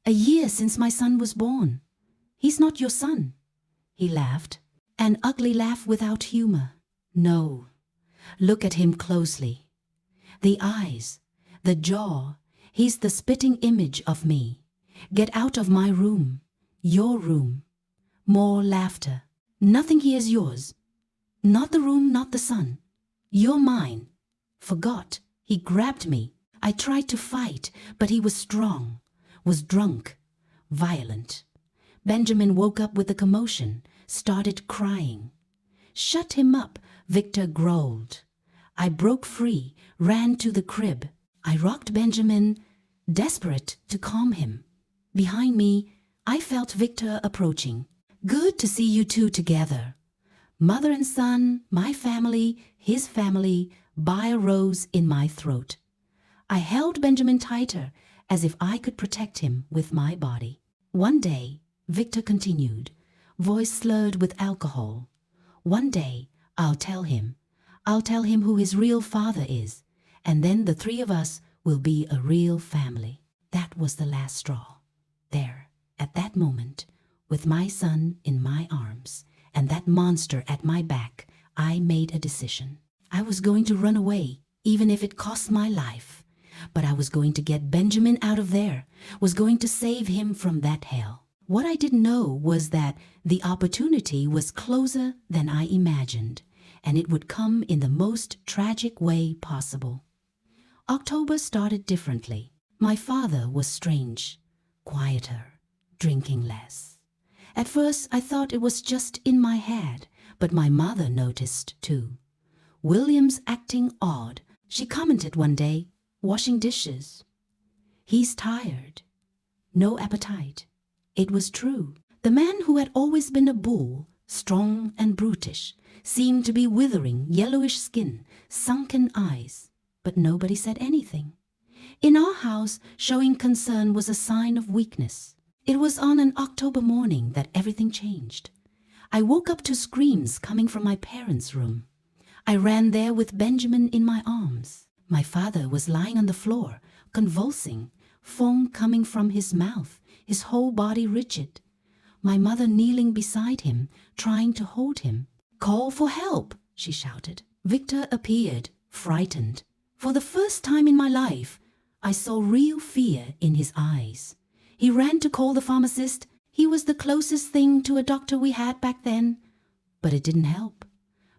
Speaker 1: A year since my son was born. He's not your son. He laughed, an ugly laugh without humor. No. Look at him closely. The eyes, the jaw, he's the spitting image of me. Get out of my room, your room. More laughter. Nothing here is yours. Not the room, not the sun. You're mine. Forgot. He grabbed me. I tried to fight, but he was strong, was drunk, violent. Benjamin woke up with a commotion, started crying. Shut him up, Victor growled. I broke free, ran to the crib. I rocked Benjamin, desperate to calm him. Behind me, I felt Victor approaching. Good to see you two together. Mother and son, my family, his family, bile rose in my throat. I held Benjamin tighter, as if I could protect him with my body. One day, Victor continued, voice slurred with alcohol. One day, I'll tell him who his real father is, and then the three of us will be a real family. That was the last straw. There, at that moment, with my son in my arms and that monster at my back, I made a decision. I was going to run away, even if it cost my life. But I was going to get Benjamin out of there, was going to save him from that hell. What I didn't know was that the opportunity was closer than I imagined, and it would come in the most tragic way possible. October started differently. My father was strange, quieter, drinking less. At first, I thought it was just in my head, but my mother noticed too. William's acting odd. She commented one day, washing dishes. He's tired. No appetite. It was true. The man who had always been a bull, strong and brutish, seemed to be withering, yellowish skin, sunken eyes. But nobody said anything. In our house, showing concern was a sign of weakness. It was on an October morning that everything changed. I woke up to screams coming from my parents' room. I ran there with Benjamin in my arms. My father was lying on the floor, convulsing, foam coming from his mouth, his whole body rigid. My mother kneeling beside him, trying to hold him. "Call for help," she shouted. Victor appeared, frightened. For the first time in my life, I saw real fear in his eyes. He ran to call the pharmacist. He was the closest thing to a doctor we had back then. But it didn't help.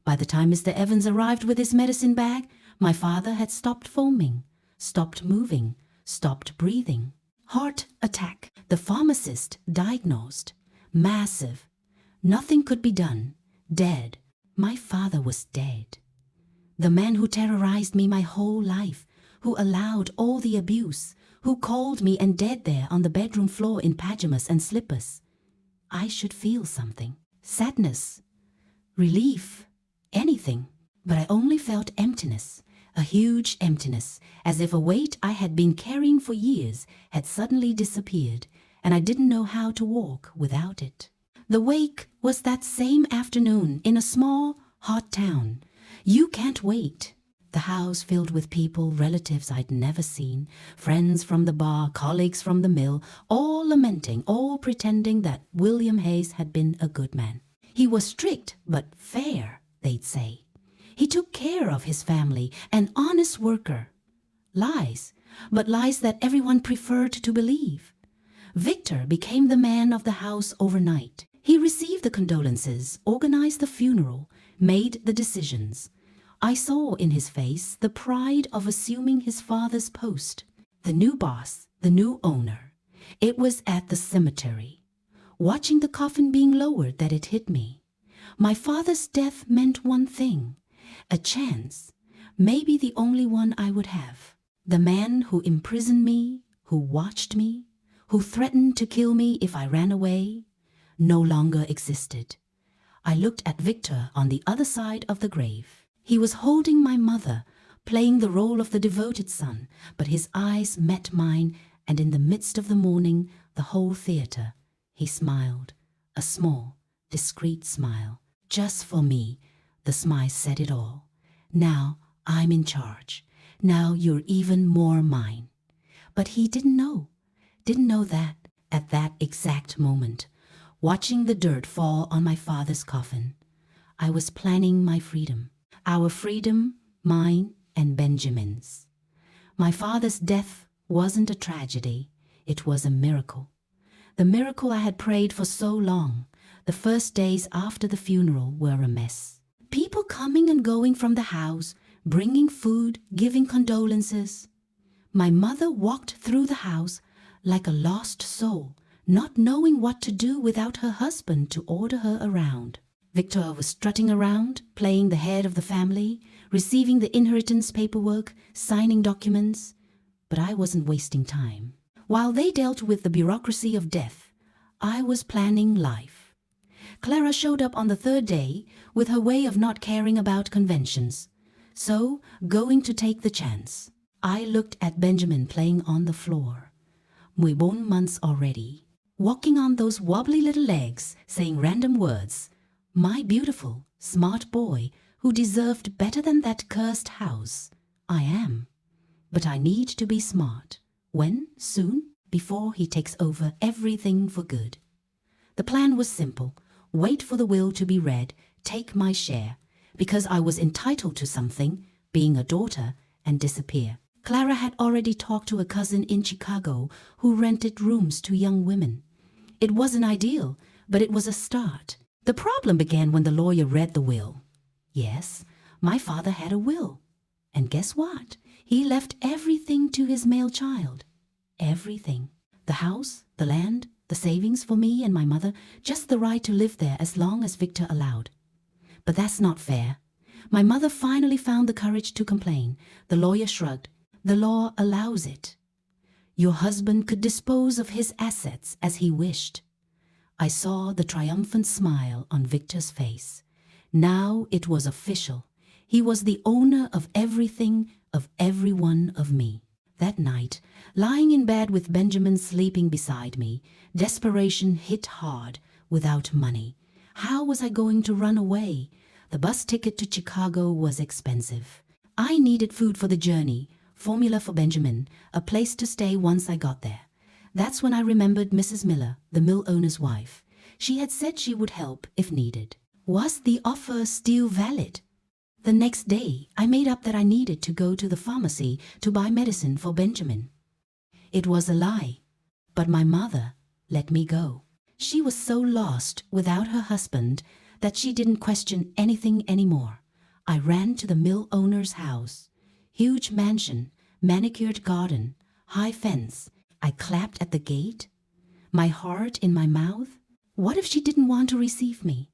Speaker 1: By the time Mr. Evans arrived with his medicine bag, my father had stopped foaming, stopped moving, stopped breathing. Heart attack. The pharmacist diagnosed. Massive. Nothing could be done. Dead. My father was dead. The man who terrorized me my whole life, who allowed all the abuse, who called me and dead there on the bedroom floor in pajamas and slippers. I should feel something. Sadness. Relief. Anything. But I only felt emptiness. A huge emptiness, as if a weight I had been carrying for years had suddenly disappeared, and I didn't know how to walk without it. The wake was that same afternoon in a small, hot town. You can't wait. The house filled with people, relatives I'd never seen, friends from the bar, colleagues from the mill, all lamenting, all pretending that William Hayes had been a good man. He was strict but fair, they'd say. He took care of his family, an honest worker. Lies, but lies that everyone preferred to believe. Victor became the man of the house overnight. He received the condolences, organized the funeral, made the decisions. I saw in his face the pride of assuming his father's post. The new boss, the new owner. It was at the cemetery, watching the coffin being lowered, that it hit me. My father's death meant one thing, a chance, maybe the only one I would have. The man who imprisoned me, who watched me, who threatened to kill me if I ran away, no longer existed. I looked at Victor on the other side of the grave. He was holding my mother, playing the role of the devoted son, but his eyes met mine, and in the midst of the mourning, the whole theater, he smiled, a small, discreet smile. Just for me, the smile said it all. Now I'm in charge. Now you're even more mine. But he didn't know that at that exact moment, watching the dirt fall on my father's coffin, I was planning my freedom. Our freedom, mine and Benjamin's. My father's death wasn't a tragedy, it was a miracle. The miracle I had prayed for so long. The first days after the funeral were a mess. People coming and going from the house, bringing food, giving condolences. My mother walked through the house like a lost soul, not knowing what to do without her husband to order her around. Victor was strutting around, playing the head of the family, receiving the inheritance paperwork, signing documents. But I wasn't wasting time. While they dealt with the bureaucracy of death, I was planning life. Clara showed up on the third day with her way of not caring about conventions. So, going to take the chance. I looked at Benjamin playing on the floor. 14 months already. Walking on those wobbly little legs, saying random words. My beautiful, smart boy who deserved better than that cursed house. I am. But I need to be smart. When? Soon? Before he takes over everything for good. The plan was simple. Wait for the will to be read, take my share, because I was entitled to something, being a daughter, and disappear. Clara had already talked to a cousin in Chicago who rented rooms to young women. It wasn't ideal, but it was a start. The problem began when the lawyer read the will. Yes, my father had a will. And guess what? He left everything to his male child. Everything. The house, the land, the savings for me and my mother, just the right to live there as long as Victor allowed. But that's not fair. My mother finally found the courage to complain. The lawyer shrugged. The law allows it. Your husband could dispose of his assets as he wished. I saw the triumphant smile on Victor's face. Now it was official. He was the owner of everything, of every one of me. That night, lying in bed with Benjamin sleeping beside me, desperation hit hard. Without money, how was I going to run away? The bus ticket to Chicago was expensive. I needed food for the journey, formula for Benjamin, a place to stay once I got there. That's when I remembered Mrs. Miller, the mill owner's wife. She had said she would help if needed. Was the offer still valid? The next day, I made up that I needed to go to the pharmacy to buy medicine for Benjamin. It was a lie, but my mother let me go. She was so lost without her husband that she didn't question anything anymore. I ran to the mill owner's house. Huge mansion, manicured garden, high fence. I clapped at the gate, my heart in my mouth. What if she didn't want to receive me?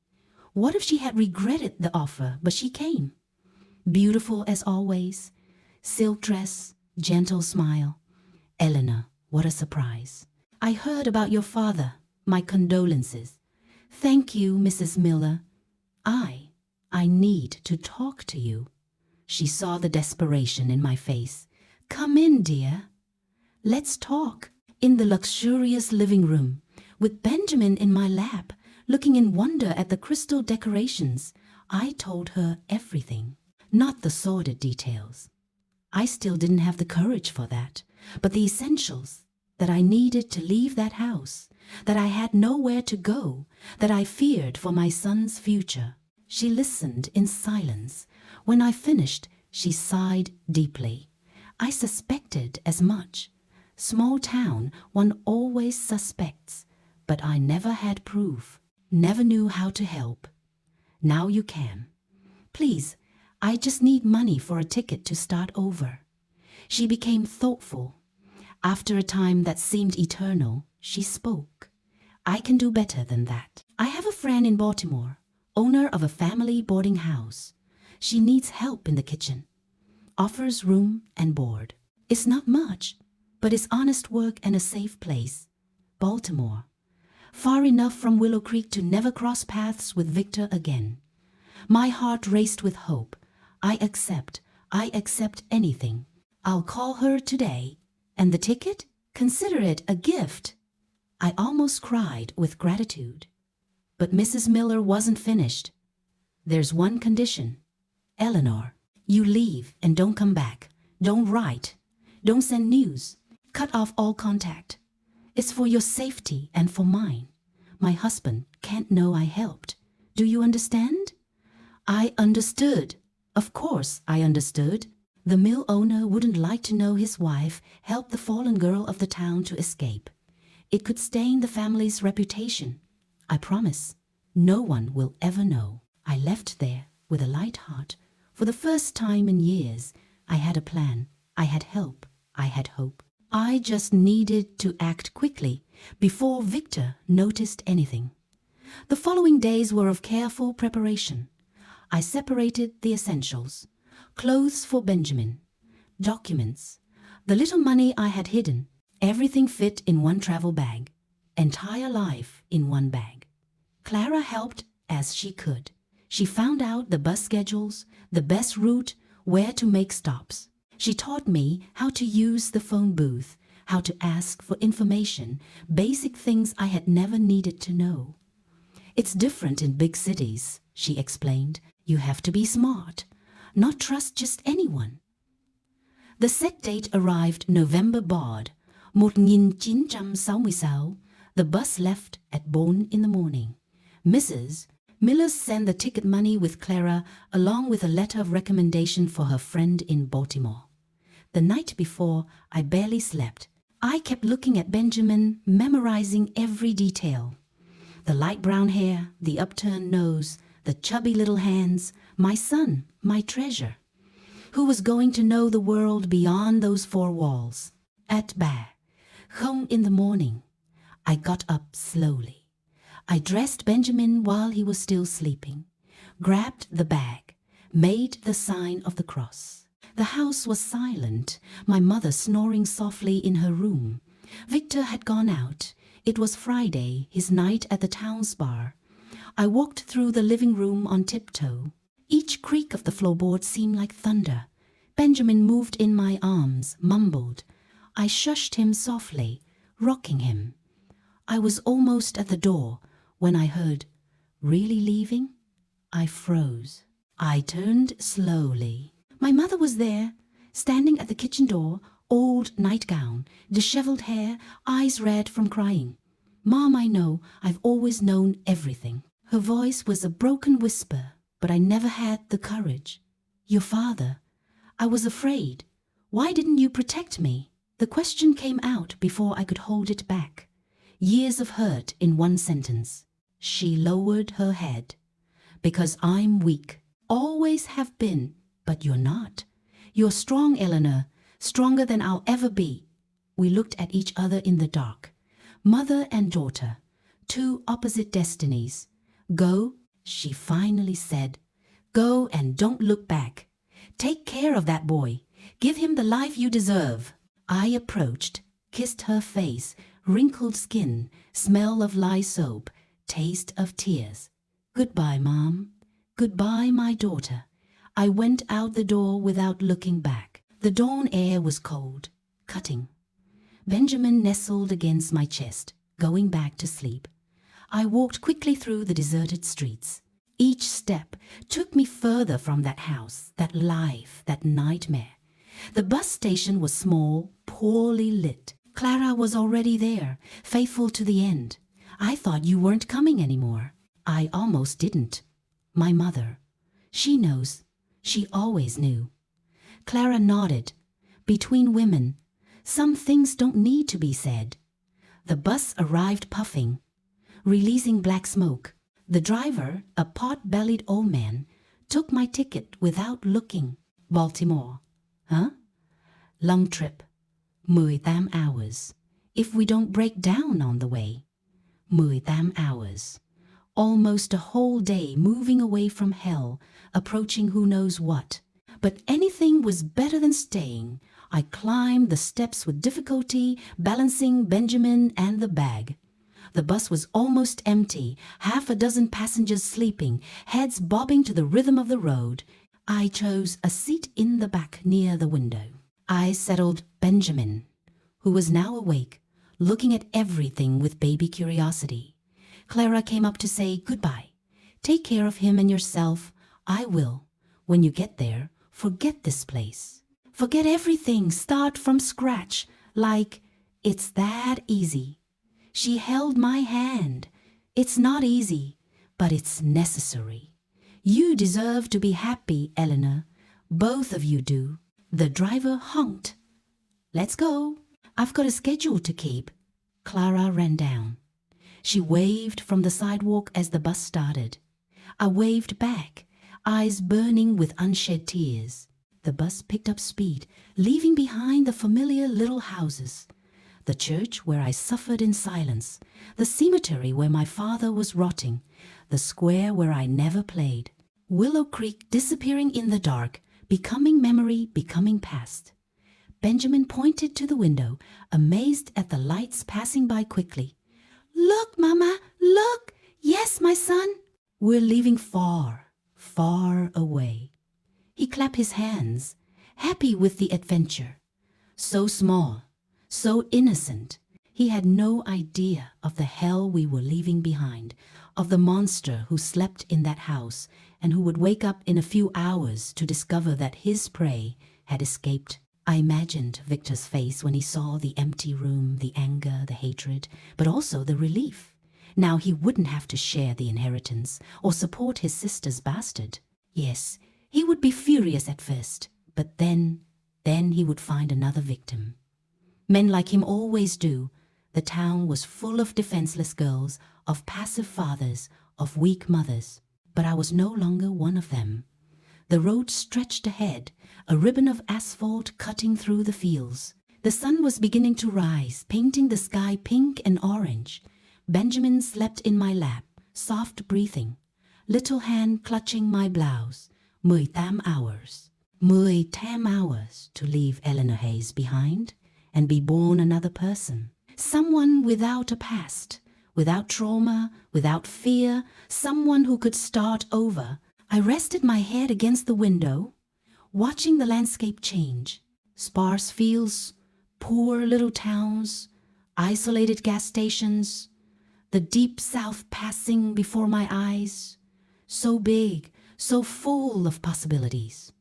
Speaker 1: What if she had regretted the offer, but she came? Beautiful as always, silk dress, gentle smile. Eleanor, what a surprise. I heard about your father. My condolences. Thank you, Mrs. Miller. I need to talk to you. She saw the desperation in my face. Come in, dear. Let's talk. In the luxurious living room, with Benjamin in my lap, looking in wonder at the crystal decorations, I told her everything. not the sordid details. I still didn't have the courage for that, but the essentials, that I needed to leave that house, that I had nowhere to go, that I feared for my son's future. She listened in silence. When I finished, she sighed deeply. I suspected as much. Small town, one always suspects, but I never had proof, never knew how to help. Now you can. Please, I just need money for a ticket to start over. She became thoughtful. After a time that seemed eternal, she spoke. I can do better than that. I have a friend in Baltimore, owner of a family boarding house. She needs help in the kitchen. Offers room and board. It's not much, but it's honest work and a safe place. Baltimore. Far enough from Willow Creek to never cross paths with Victor again. My heart raced with hope. I accept anything. I'll call her today. And the ticket? Consider it a gift. I almost cried with gratitude. But Mrs. Miller wasn't finished. There's one condition. Eleanor, you leave and don't come back. Don't write. Don't send news. Cut off all contact. It's for your safety and for mine. My husband can't know I helped. Do you understand? I understood. Of course I understood. The mill owner wouldn't like to know his wife helped the fallen girl of the town to escape. It could stain the family's reputation. I promise, no one will ever know. I left there with a light heart. For the first time in years, I had a plan. I had help. I had hope. I just needed to act quickly before Victor noticed anything. The following days were of careful preparation. I separated the essentials. Clothes for Benjamin. Documents. The little money I had hidden. Everything fit in one travel bag. Entire life in one bag. Clara helped as she could. She found out the bus schedules, the best route, where to make stops. She taught me how to use the phone booth, how to ask for information, basic things I had never needed to know. It's different in big cities, she explained. You have to be smart, not trust just anyone. The set date arrived November Bod, 1966. The bus left at Bonn in the morning. Mrs. Miller sent the ticket money with Clara along with a letter of recommendation for her friend in Baltimore. The night before, I barely slept. I kept looking at Benjamin, memorizing every detail. The light brown hair, the upturned nose, the chubby little hands, my son, my treasure, who was going to know the world beyond those four walls. At Ba, home in the morning, I got up slowly. I dressed Benjamin while he was still sleeping, grabbed the bag, made the sign of the cross. The house was silent, my mother snoring softly in her room. Victor had gone out. It was Friday, his night at the town's bar. I walked through the living room on tiptoe. Each creak of the floorboard seemed like thunder. Benjamin moved in my arms, mumbled. I shushed him softly, rocking him. I was almost at the door when I heard, "Really leaving?" I froze. I turned slowly. My mother was there, standing at the kitchen door, old nightgown, disheveled hair, eyes red from crying. "Mom, I know, I've always known everything." Her voice was a broken whisper, but I never had the courage. "Your father, I was afraid. Why didn't you protect me?" The question came out before I could hold it back. Years of hurt in one sentence. She lowered her head. "Because I'm weak. Always have been. But you're not. You're strong, Eleanor. Stronger than I'll ever be." We looked at each other in the dark. Mother and daughter. Two opposite destinies. "Go," she finally said. "Go and don't look back. Take care of that boy. Give him the life you deserve." I approached, kissed her face, wrinkled skin, smell of lye soap, taste of tears. "Goodbye, Mom. Goodbye, my daughter." I went out the door without looking back. The dawn air was cold, cutting. Benjamin nestled against my chest, going back to sleep. I walked quickly through the deserted streets. Each step took me further from that house, that life, that nightmare. The bus station was small, poorly lit. Clara was already there, faithful to the end. I thought you weren't coming anymore. I almost didn't. My mother. She knows. She always knew. Clara nodded. Between women, some things don't need to be said. The bus arrived puffing, releasing black smoke. The driver, a pot-bellied old man, took my ticket without looking. Baltimore. Huh? Long trip. 18 hours. If we don't break down on the way. 18 hours. Almost a whole day moving away from hell, approaching who knows what. But anything was better than staying. I climbed the steps with difficulty, balancing Benjamin and the bag. The bus was almost empty, half a dozen passengers sleeping, heads bobbing to the rhythm of the road. I chose a seat in the back near the window. I settled Benjamin, who was now awake, looking at everything with baby curiosity. Clara came up to say goodbye. Take care of him and yourself. I will. When you get there, forget this place. Forget everything, start from scratch, like it's that easy. She held my hand. It's not easy, but it's necessary. You deserve to be happy, Eleanor. Both of you do. The driver honked. Let's go. I've got a schedule to keep. Clara ran down. She waved from the sidewalk as the bus started. I waved back, eyes burning with unshed tears. The bus picked up speed, leaving behind the familiar little houses. The church where I suffered in silence, the cemetery where my father was rotting, the square where I never played. Willow Creek disappearing in the dark, becoming memory, becoming past. Benjamin pointed to the window, amazed at the lights passing by quickly. Look, Mama, look! Yes, my son! We're leaving far, far away. He clapped his hands, happy with the adventure. So small, so innocent. He had no idea of the hell we were leaving behind, of the monster who slept in that house and who would wake up in a few hours to discover that his prey had escaped. I imagined Victor's face when he saw the empty room, the anger, the hatred, but also the relief. Now he wouldn't have to share the inheritance or support his sister's bastard. Yes, he would be furious at first, but then he would find another victim. Men like him always do. The town was full of defenseless girls, of passive fathers, of weak mothers. But I was no longer one of them. The road stretched ahead, a ribbon of asphalt cutting through the fields. The sun was beginning to rise, painting the sky pink and orange. Benjamin slept in my lap, soft breathing, little hand clutching my blouse. 18 hours. 18 hours to leave Eleanor Hayes behind and be born another person. Someone without a past, without trauma, without fear, someone who could start over. I rested my head against the window, watching the landscape change. Sparse fields, poor little towns, isolated gas stations, the deep south passing before my eyes. So big, so full of possibilities.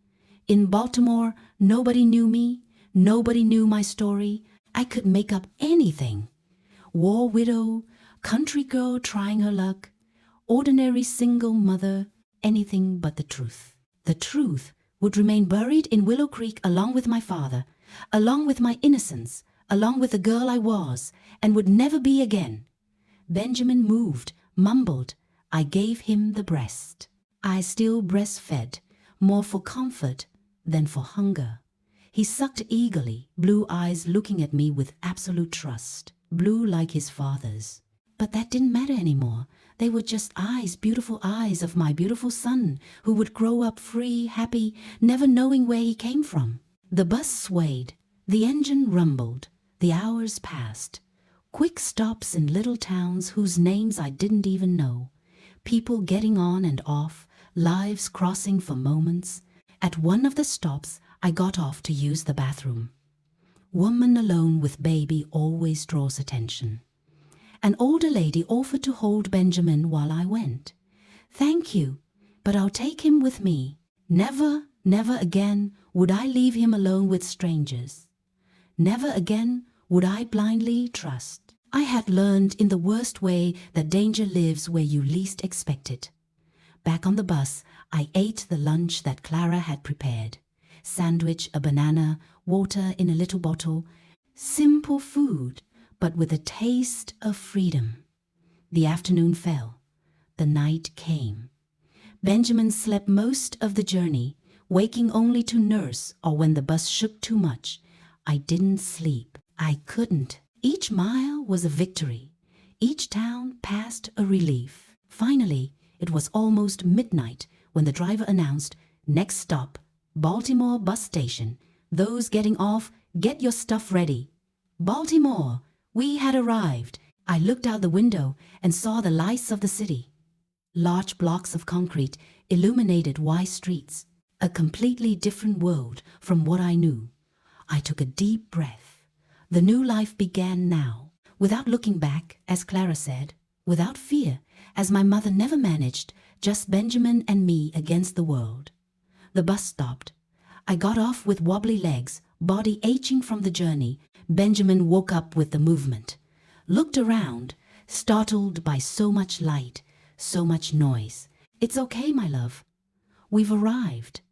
Speaker 1: In Baltimore, nobody knew me, nobody knew my story. I could make up anything. War widow, country girl trying her luck, ordinary single mother, anything but the truth. The truth would remain buried in Willow Creek along with my father, along with my innocence, along with the girl I was, and would never be again. Benjamin moved, mumbled. I gave him the breast. I still breastfed, more for comfort than for hunger. He sucked eagerly, blue eyes looking at me with absolute trust, blue like his father's. But that didn't matter anymore. They were just eyes, beautiful eyes of my beautiful son, who would grow up free, happy, never knowing where he came from. The bus swayed, the engine rumbled, the hours passed. Quick stops in little towns whose names I didn't even know. People getting on and off, lives crossing for moments. At one of the stops, I got off to use the bathroom. Woman alone with baby always draws attention. An older lady offered to hold Benjamin while I went. Thank you, but I'll take him with me. Never, never again would I leave him alone with strangers. Never again would I blindly trust. I had learned in the worst way that danger lives where you least expect it. Back on the bus, I ate the lunch that Clara had prepared. Sandwich, a banana, water in a little bottle. Simple food, but with a taste of freedom. The afternoon fell. The night came. Benjamin slept most of the journey, waking only to nurse or when the bus shook too much. I didn't sleep. I couldn't. Each mile was a victory. Each town passed a relief. Finally, it was almost midnight when the driver announced, "Next stop, Baltimore bus station. Those getting off, get your stuff ready." Baltimore! We had arrived. I looked out the window and saw the lights of the city. Large blocks of concrete illuminated wide streets. A completely different world from what I knew. I took a deep breath. The new life began now, without looking back, as Clara said, without fear, as my mother never managed, just Benjamin and me against the world. The bus stopped. I got off with wobbly legs, body aching from the journey. Benjamin woke up with the movement, looked around, startled by so much light, so much noise. "It's okay, my love. We've arrived."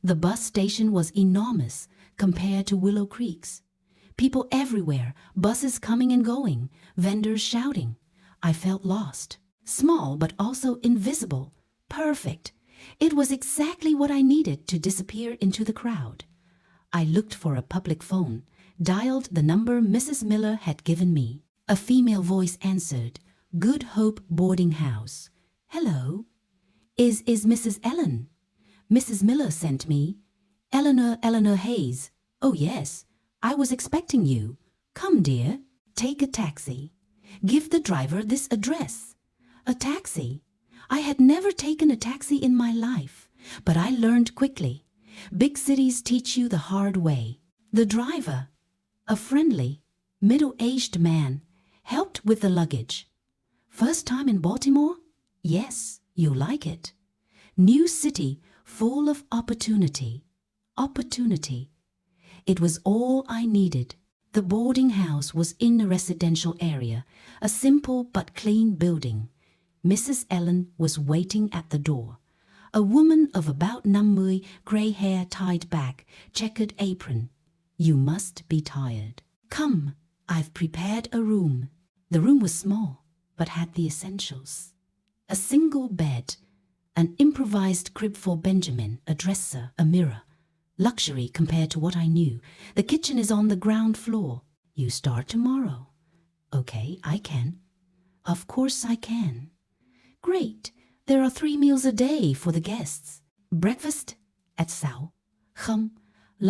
Speaker 1: The bus station was enormous compared to Willow Creek's. People everywhere, buses coming and going, vendors shouting. I felt lost, small but also invisible, perfect. It was exactly what I needed to disappear into the crowd. I looked for a public phone, dialed the number Mrs. Miller had given me. A female voice answered, "Good Hope Boarding House." "Hello. Is Mrs. Ellen?" "Mrs. Miller sent me." Eleanor Hayes." "Oh yes, I was expecting you. Come, dear. Take a taxi. Give the driver this address." A taxi? I had never taken a taxi in my life, but I learned quickly. Big cities teach you the hard way. The driver, a friendly, middle-aged man, helped with the luggage. "First time in Baltimore? Yes, you'll like it. New city, full of opportunity. Opportunity." It was all I needed. The boarding house was in a residential area, a simple but clean building. Mrs. Ellen was waiting at the door. A woman of about 90, grey hair tied back, checkered apron. "You must be tired. Come, I've prepared a room." The room was small, but had the essentials. A single bed, an improvised crib for Benjamin, a dresser, a mirror. Luxury compared to what I knew. The kitchen is on the ground floor. "You start tomorrow." "Okay, I can." "Of course I can." "Great. There are 3 meals a day for the guests. Breakfast at 6, gum,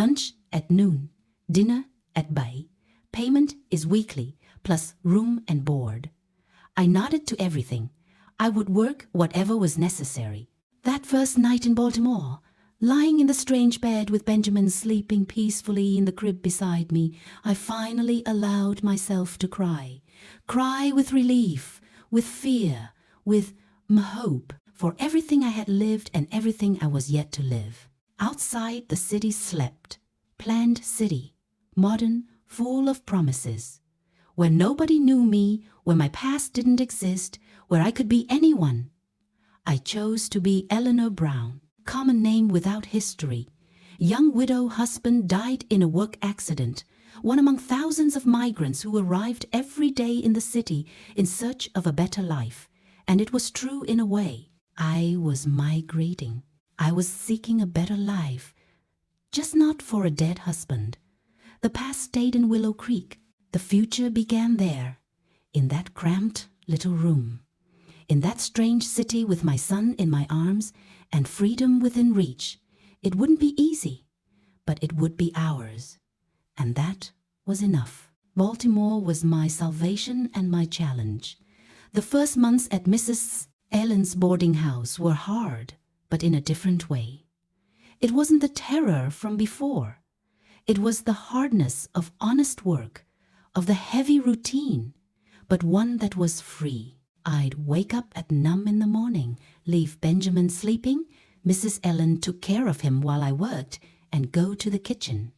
Speaker 1: lunch at noon, dinner at 8. Payment is weekly, plus room and board." I nodded to everything. I would work whatever was necessary. That first night in Baltimore, lying in the strange bed with Benjamin sleeping peacefully in the crib beside me, I finally allowed myself to cry. Cry with relief, with fear, with hope for everything I had lived and everything I was yet to live. Outside, the city slept. Planned city, modern, full of promises. Where nobody knew me, where my past didn't exist, where I could be anyone. I chose to be Eleanor Brown, common name without history. Young widow husband died in a work accident, one among thousands of migrants who arrived every day in the city in search of a better life. And it was true in a way. I was migrating. I was seeking a better life, just not for a dead husband. The past stayed in Willow Creek. The future began there, in that cramped little room, in that strange city with my son in my arms and freedom within reach. It wouldn't be easy, but it would be ours. And that was enough. Baltimore was my salvation and my challenge. The first months at Mrs. Ellen's boarding house were hard, but in a different way. It wasn't the terror from before. It was the hardness of honest work, of the heavy routine, but one that was free. I'd wake up at numb in the morning, leave Benjamin sleeping. Mrs. Ellen took care of him while I worked, and go to the kitchen.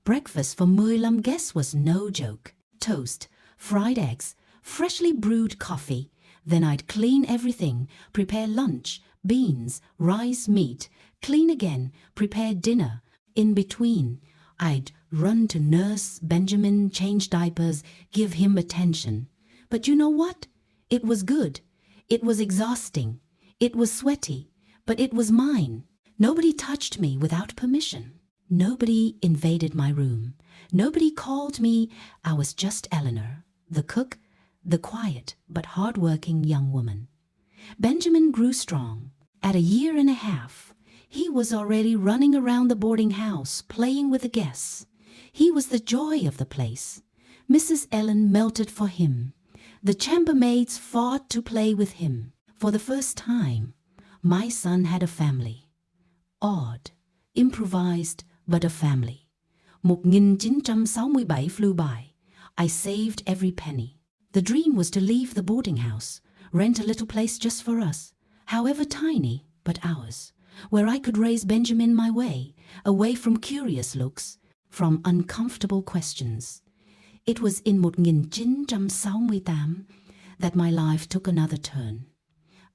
Speaker 1: Breakfast for 15 guests was no joke. Toast, fried eggs, freshly brewed coffee. Then I'd clean everything, prepare lunch, beans, rice, meat, clean again, prepare dinner. In between, I'd run to nurse Benjamin, change diapers, give him attention. But you know what? It was good. It was exhausting. It was sweaty. But it was mine. Nobody touched me without permission. Nobody invaded my room. Nobody called me. I was just Eleanor, the cook, the quiet but hard-working young woman. Benjamin grew strong. At 1.5 years, he was already running around the boarding house, playing with the guests. He was the joy of the place. Mrs. Ellen melted for him. The chambermaids fought to play with him. For the first time, my son had a family. Odd, improvised, but a family. 1967 flew by. I saved every penny. The dream was to leave the boarding house, rent a little place just for us, however tiny, but ours, where I could raise Benjamin my way, away from curious looks, from uncomfortable questions. It was in 1968 that my life took another turn.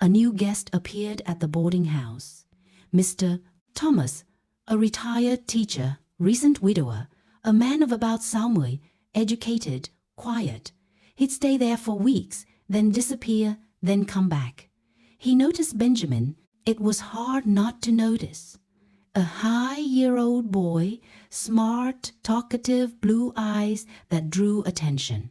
Speaker 1: A new guest appeared at the boarding house. Mr. Thomas, a retired teacher, recent widower, a man of about 60, educated, quiet. He'd stay there for weeks, then disappear, then come back. He noticed Benjamin. It was hard not to notice. A high-year-old boy, smart, talkative, blue eyes that drew attention.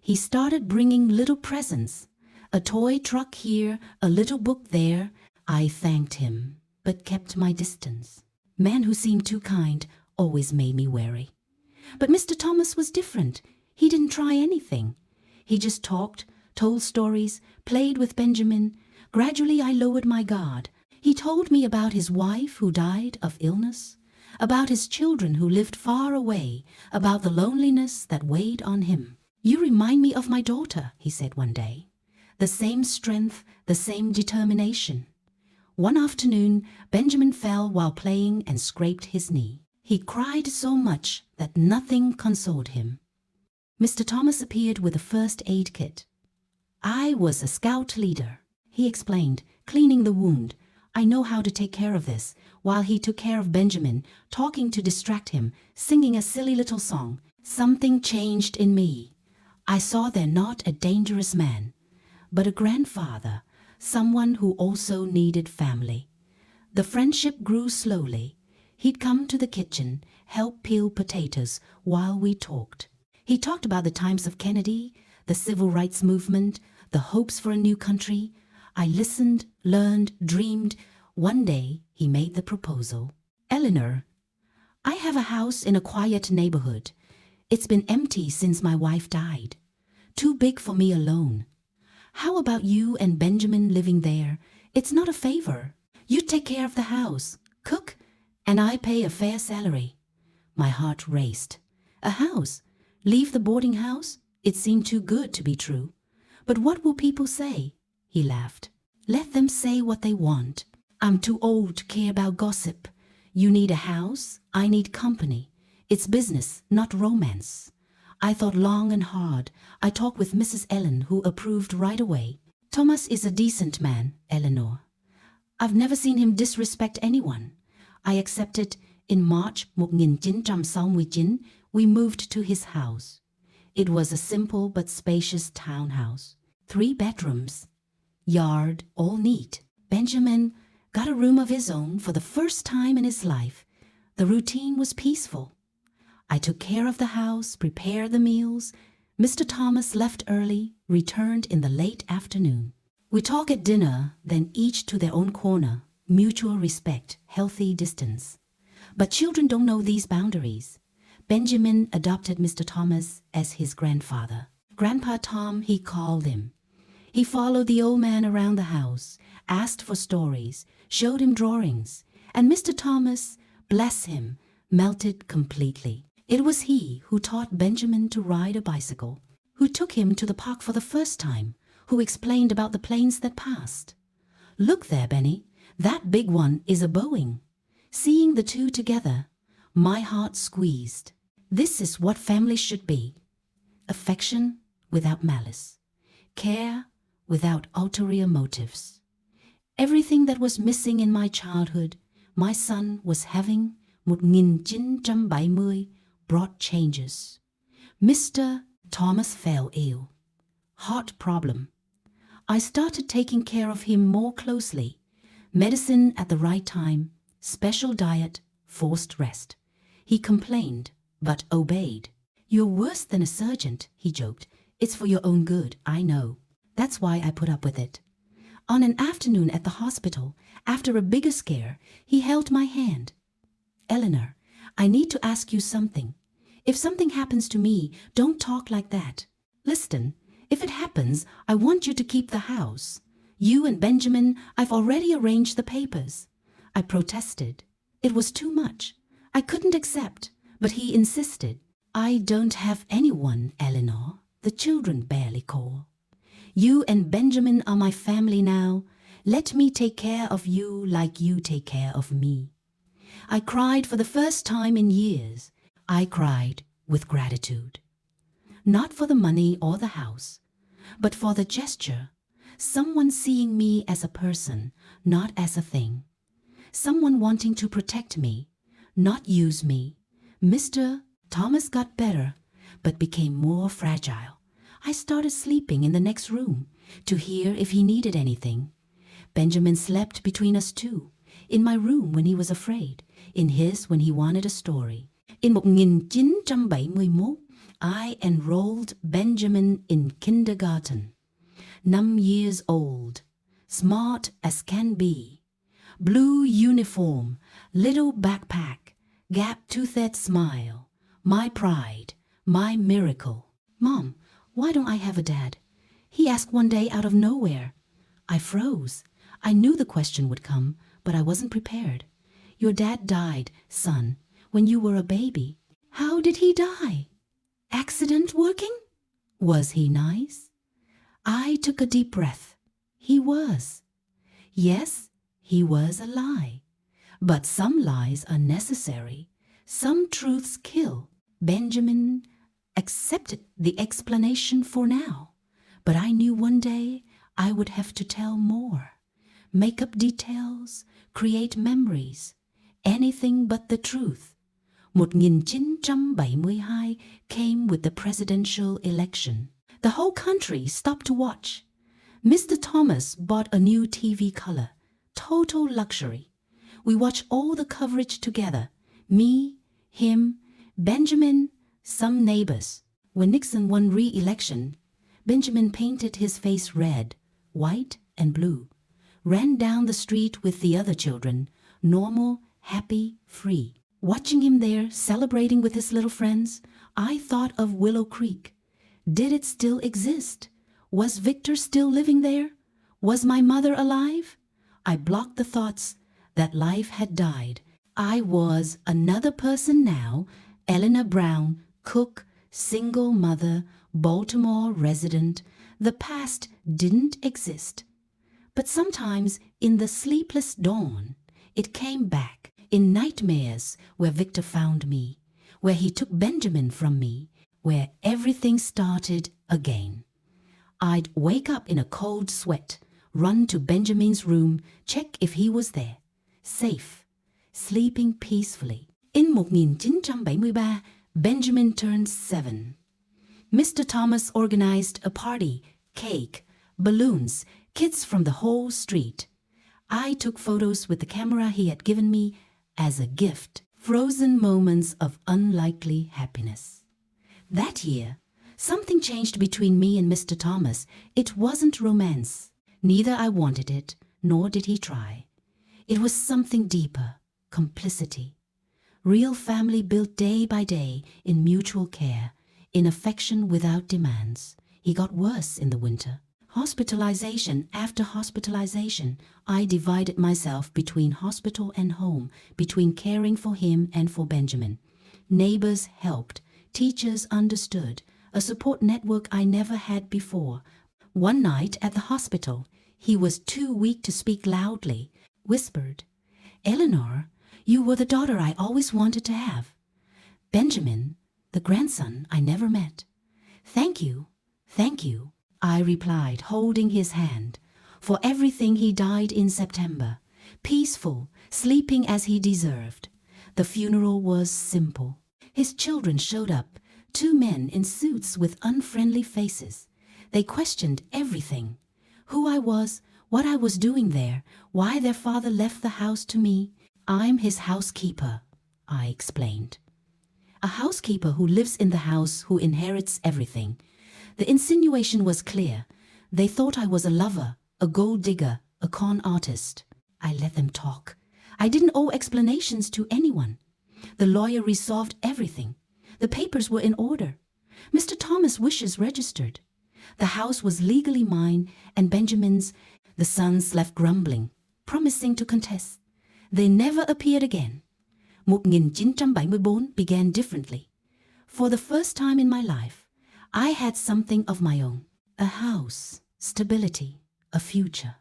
Speaker 1: He started bringing little presents. A toy truck here, a little book there. I thanked him, but kept my distance. Men who seemed too kind always made me wary. But Mr. Thomas was different. He didn't try anything. He just talked, told stories, played with Benjamin. Gradually I lowered my guard. He told me about his wife who died of illness, about his children who lived far away, about the loneliness that weighed on him. "You remind me of my daughter," he said one day. The same strength, the same determination. One afternoon, Benjamin fell while playing and scraped his knee. He cried so much that nothing consoled him. Mr. Thomas appeared with a first aid kit. "I was a scout leader," he explained, cleaning the wound. "I know how to take care of this," while he took care of Benjamin, talking to distract him, singing a silly little song. Something changed in me. I saw there not a dangerous man, but a grandfather, someone who also needed family. The friendship grew slowly. He'd come to the kitchen, help peel potatoes while we talked. He talked about the times of Kennedy, the civil rights movement, the hopes for a new country. I listened, learned, dreamed. One day, he made the proposal. "Eleanor, I have a house in a quiet neighborhood. It's been empty since my wife died. Too big for me alone. How about you and Benjamin living there? It's not a favor. You take care of the house, cook, and I pay a fair salary." My heart raced. A house? Leave the boarding house? It seemed too good to be true. "But what will people say?" He laughed. "Let them say what they want. I'm too old to care about gossip. You need a house, I need company. It's business, not romance." I thought long and hard. I talked with Mrs. Ellen, who approved right away. "Thomas is a decent man, Eleanor. I've never seen him disrespect anyone." I accepted. In March 1969, we moved to his house. It was a simple but spacious townhouse. 3 bedrooms. Yard, all neat. Benjamin got a room of his own for the first time in his life. The routine was peaceful. I took care of the house, prepared the meals. Mr. Thomas left early, returned in the late afternoon. We talk at dinner, then each to their own corner. Mutual respect, healthy distance. But children don't know these boundaries. Benjamin adopted Mr. Thomas as his grandfather. Grandpa Tom, he called him. He followed the old man around the house, asked for stories, showed him drawings, and Mr. Thomas, bless him, melted completely. It was he who taught Benjamin to ride a bicycle, who took him to the park for the first time, who explained about the planes that passed. "Look there, Benny, that big one is a Boeing." Seeing the two together, my heart squeezed. This is what family should be. Affection without malice. Care without ulterior motives. Everything that was missing in my childhood, my son was having 1970 brought changes. Mr. Thomas fell ill. Heart problem. I started taking care of him more closely. Medicine at the right time, special diet, forced rest. He complained, but obeyed. "You're worse than a surgeon," he joked. "It's for your own good, I know. That's why I put up with it." On an afternoon at the hospital, after a bigger scare, he held my hand. "Eleanor, I need to ask you something. If something happens to me, don't talk like that. Listen, if it happens, I want you to keep the house. You and Benjamin, I've already arranged the papers." I protested. It was too much. I couldn't accept, but he insisted. "I don't have anyone, Eleanor. The children barely call. You and Benjamin are my family now. Let me take care of you like you take care of me." I cried for the first time in years. I cried with gratitude. Not for the money or the house, but for the gesture. Someone seeing me as a person, not as a thing. Someone wanting to protect me, not use me. Mr. Thomas got better, but became more fragile. I started sleeping in the next room to hear if he needed anything. Benjamin slept between us two, in my room when he was afraid, in his when he wanted a story. In 1971, I enrolled Benjamin in kindergarten. 9 years old, smart as can be. Blue uniform, little backpack, gap-toothed smile. My pride, my miracle. "Mom, why don't I have a dad?" he asked one day out of nowhere. I froze. I knew the question would come, but I wasn't prepared. "Your dad died, son, when you were a baby." "How did he die? Accident working? Was he nice?" I took a deep breath. He was. Yes, he was a lie. But some lies are necessary. Some truths kill. Benjamin accepted the explanation for now, but I knew one day I would have to tell more. Make up details, create memories, anything but the truth. 1972 came with the presidential election. The whole country stopped to watch. Mr. Thomas bought a new TV color, total luxury. We watched all the coverage together, me, him, Benjamin, some neighbors. When Nixon won re-election, Benjamin painted his face red, white, and blue, ran down the street with the other children, normal, happy, free. Watching him there, celebrating with his little friends, I thought of Willow Creek. Did it still exist? Was Victor still living there? Was my mother alive? I blocked the thoughts that life had died. I was another person now, Eleanor Brown, cook, single mother, Baltimore resident. The past didn't exist. But sometimes in the sleepless dawn, it came back in nightmares where Victor found me, where he took Benjamin from me, where everything started again. I'd wake up in a cold sweat, run to Benjamin's room, check if he was there, safe, sleeping peacefully. In 1973, Benjamin turned 7. Mr. Thomas organized a party, cake, balloons, kids from the whole street. I took photos with the camera he had given me as a gift, frozen moments of unlikely happiness. That year, something changed between me and Mr. Thomas. It wasn't romance. Neither I wanted it, nor did he try. It was something deeper, complicity. Real family built day by day in mutual care, in affection without demands. He got worse in the winter. Hospitalization after hospitalization, I divided myself between hospital and home, between caring for him and for Benjamin. Neighbors helped, teachers understood, a support network I never had before. One night at the hospital, he was too weak to speak loudly, whispered, "Eleanor, you were the daughter I always wanted to have. Benjamin, the grandson I never met. Thank you, I replied, holding his hand. For everything he died in September, peaceful, sleeping as he deserved. The funeral was simple. His children showed up, 2 men in suits with unfriendly faces. They questioned everything. Who I was, what I was doing there, why their father left the house to me. I'm his housekeeper, I explained. A housekeeper who lives in the house, who inherits everything. The insinuation was clear. They thought I was a lover, a gold digger, a con artist. I let them talk. I didn't owe explanations to anyone. The lawyer resolved everything. The papers were in order. Mr. Thomas' wishes registered. The house was legally mine and Benjamin's. The sons left grumbling, promising to contest. They never appeared again. 1974 began differently. For the first time in my life, I had something of my own. A house, stability, a future.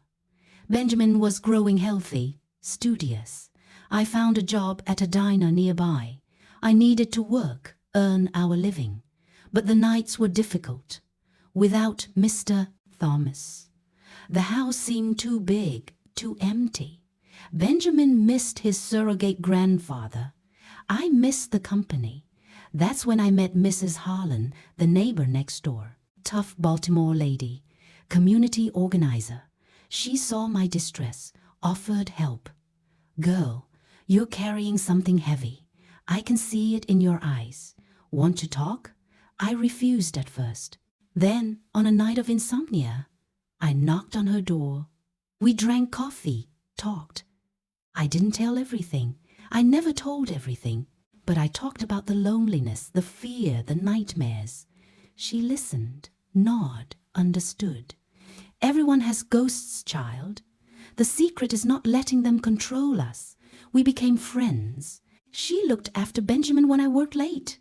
Speaker 1: Benjamin was growing healthy, studious. I found a job at a diner nearby. I needed to work, earn our living. But the nights were difficult. Without Mr. Thomas. The house seemed too big, too empty. Benjamin missed his surrogate grandfather. I missed the company. That's when I met Mrs. Harlan, the neighbor next door. Tough Baltimore lady, community organizer. She saw my distress, offered help. "Girl, you're carrying something heavy. I can see it in your eyes. Want to talk?" I refused at first. Then, on a night of insomnia, I knocked on her door. We drank coffee, talked. I didn't tell everything. I never told everything. But I talked about the loneliness, the fear, the nightmares. She listened, nodded, understood. Everyone has ghosts, child. The secret is not letting them control us. We became friends. She looked after Benjamin when I worked late.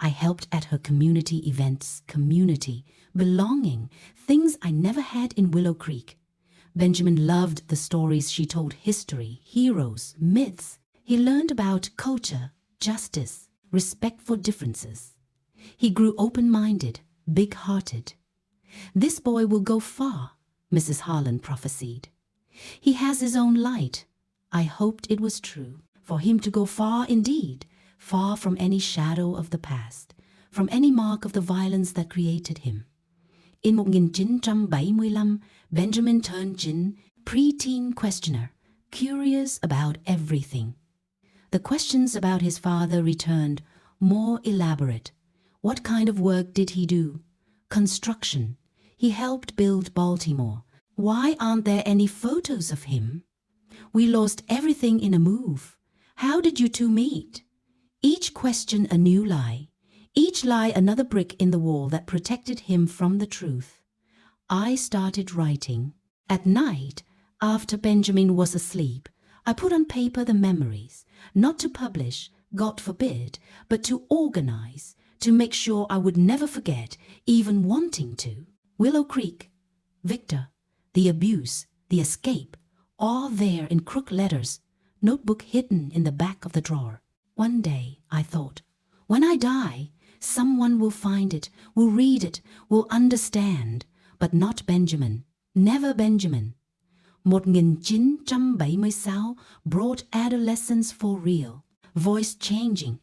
Speaker 1: I helped at her community events, community, belonging, things I never had in Willow Creek. Benjamin loved the stories she told, history, heroes, myths. He learned about culture, justice, respect for differences. He grew open-minded, big-hearted. "This boy will go far," Mrs. Harlan prophesied. "He has his own light." I hoped it was true. For him to go far indeed, far from any shadow of the past, from any mark of the violence that created him. In 1975, Benjamin turned gin, preteen questioner, curious about everything. The questions about his father returned, more elaborate. What kind of work did he do? Construction. He helped build Baltimore. Why aren't there any photos of him? We lost everything in a move. How did you two meet? Each question a new lie. Each lie another brick in the wall that protected him from the truth. I started writing. At night, after Benjamin was asleep, I put on paper the memories, not to publish, God forbid, but to organize, to make sure I would never forget, even wanting to. Willow Creek, Victor, the abuse, the escape, all there in crooked letters, notebook hidden in the back of the drawer. One day, I thought, when I die, someone will find it, will read it, will understand, but not Benjamin, never Benjamin. 1976 brought adolescence for real, voice changing,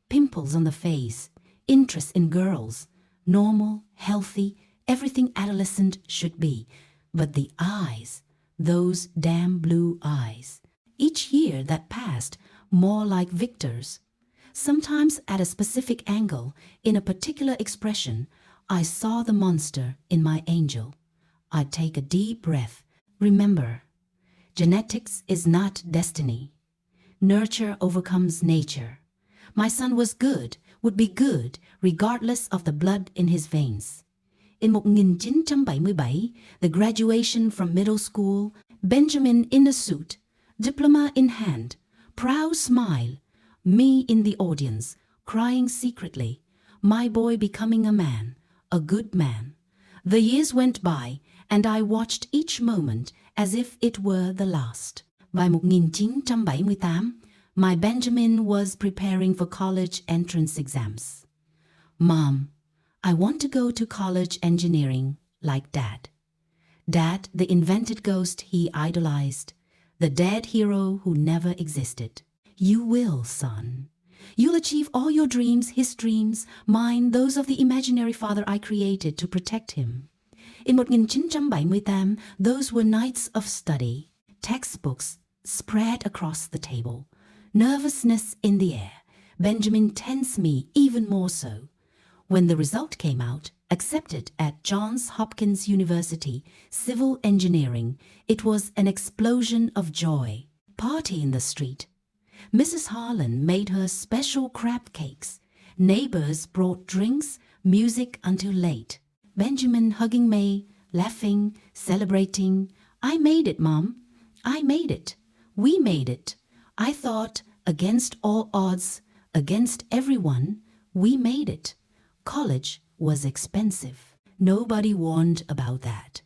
Speaker 1: pimples on the face, interest in girls, normal, healthy, everything adolescent should be. But the eyes, those damn blue eyes. Each year that passed, more like Victor's. Sometimes at a specific angle, in a particular expression, I saw the monster in my angel. I'd take a deep breath. Remember, genetics is not destiny. Nurture overcomes nature. My son was good, would be good, regardless of the blood in his veins. In 1977, the graduation from middle school, Benjamin in a suit, diploma in hand, proud smile, me in the audience, crying secretly, my boy becoming a man, a good man. The years went by, and I watched each moment as if it were the last. By 1978, my Benjamin was preparing for college entrance exams. Mom, I want to go to college engineering like Dad. Dad, the invented ghost he idolized, the dead hero who never existed. You will, son. You'll achieve all your dreams, his dreams, mine, those of the imaginary father I created to protect him. In 1978, those were nights of study, textbooks spread across the table, nervousness in the air. Benjamin tensed me even more so. When the result came out, accepted at Johns Hopkins University, civil engineering, it was an explosion of joy. Party in the street. Mrs. Harlan made her special crab cakes. Neighbors brought drinks, music until late. Benjamin hugging May, laughing, celebrating. I made it, Mom. I made it. We made it. I thought, against all odds, against everyone, we made it. College was expensive. Nobody warned about that.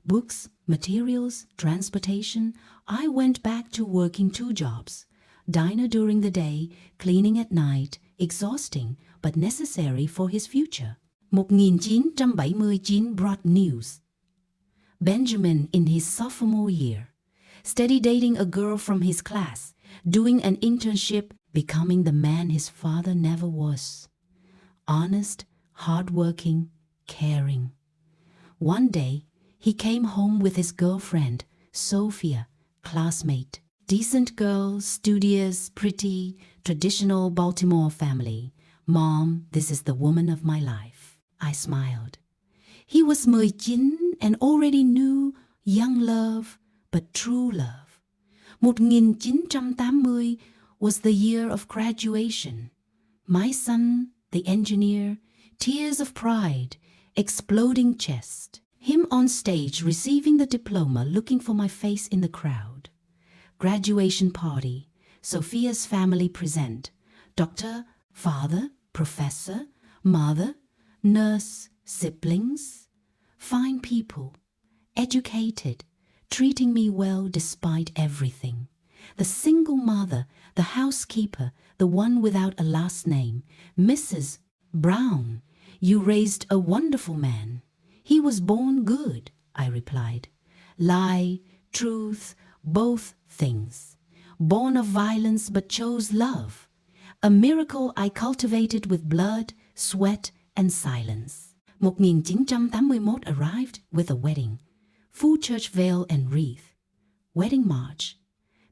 Speaker 1: Books, materials, transportation. I went back to working 2 jobs. Diner during the day, cleaning at night, exhausting but necessary for his future. 1979 brought news. Benjamin in his sophomore year, steady dating a girl from his class, doing an internship, becoming the man his father never was. Honest, hardworking, caring. One day, he came home with his girlfriend, Sophia, classmate. Decent girl, studious, pretty, traditional Baltimore family. Mom, this is the woman of my life. I smiled. He was 19 and already knew young love, but true love. 1980 was the year of graduation. My son, the engineer, tears of pride, exploding chest. Him on stage receiving the diploma, looking for my face in the crowd. Graduation party. Sophia's family present. Doctor, father, professor, mother, nurse, siblings. Fine people. Educated. Treating me well despite everything. The single mother, the housekeeper, the one without a last name. Mrs. Brown, you raised a wonderful man. He was born good, I replied. Lie, truth, both things. Born of violence but chose love. A miracle I cultivated with blood, sweat and silence. 1981 arrived with a wedding. Full church veil and wreath. Wedding march.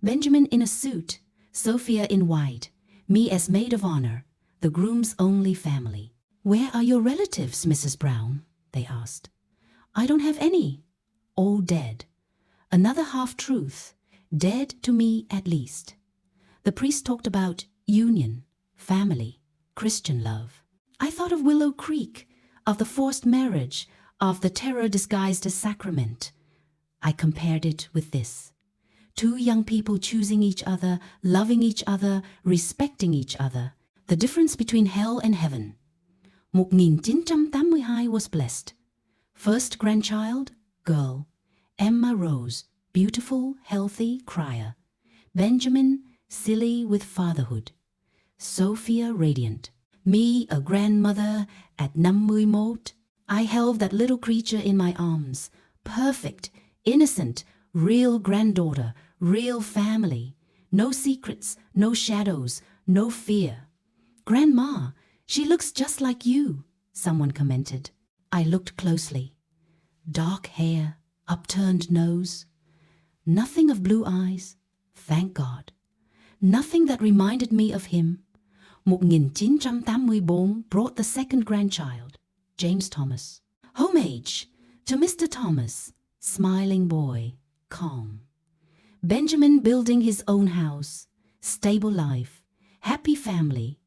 Speaker 1: Benjamin in a suit, Sophia in white, me as maid of honor, the groom's only family. Where are your relatives, Mrs. Brown? They asked. I don't have any. All dead. Another half-truth. Dead to me at least. The priest talked about union, family, Christian love. I thought of Willow Creek, of the forced marriage, of the terror disguised as sacrament. I compared it with this. 2 young people choosing each other, loving each other, respecting each other. The difference between hell and heaven. 1982 was blessed. First grandchild, girl. Emma Rose, beautiful, healthy, crier. Benjamin, silly with fatherhood. Sophia, radiant. Me, a grandmother at 91. I held that little creature in my arms. Perfect, innocent, real granddaughter, real family. No secrets, no shadows, no fear. Grandma, she looks just like you, someone commented. I looked closely. Dark hair, upturned nose. Nothing of blue eyes, thank God. Nothing that reminded me of him. 1984 brought the second grandchild, James Thomas. Homage to Mr. Thomas, smiling boy, calm. Benjamin building his own house, stable life, happy family.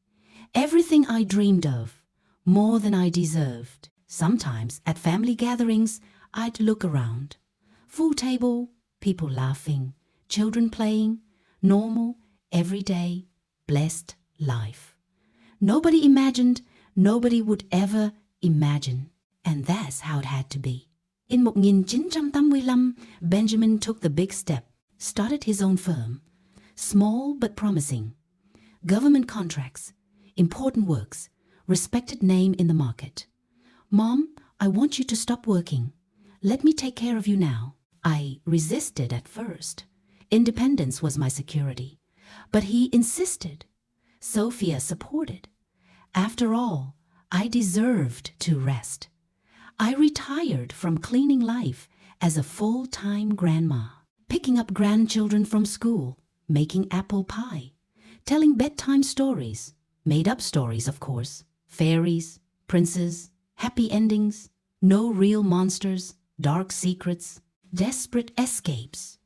Speaker 1: Everything I dreamed of, more than I deserved. Sometimes at family gatherings, I'd look around. Full table, people laughing, children playing, normal, everyday, blessed life. Nobody imagined, nobody would ever imagine. And that's how it had to be. In 1985, Benjamin took the big step, started his own firm. Small but promising. Government contracts, important works, respected name in the market. Mom, I want you to stop working. Let me take care of you now. I resisted at first. Independence was my security. But he insisted. Sophia supported. After all, I deserved to rest. I retired from cleaning life as a full-time grandma, picking up grandchildren from school, making apple pie, telling bedtime stories, made-up stories, of course, fairies, princes, happy endings, no real monsters, dark secrets, desperate escapes.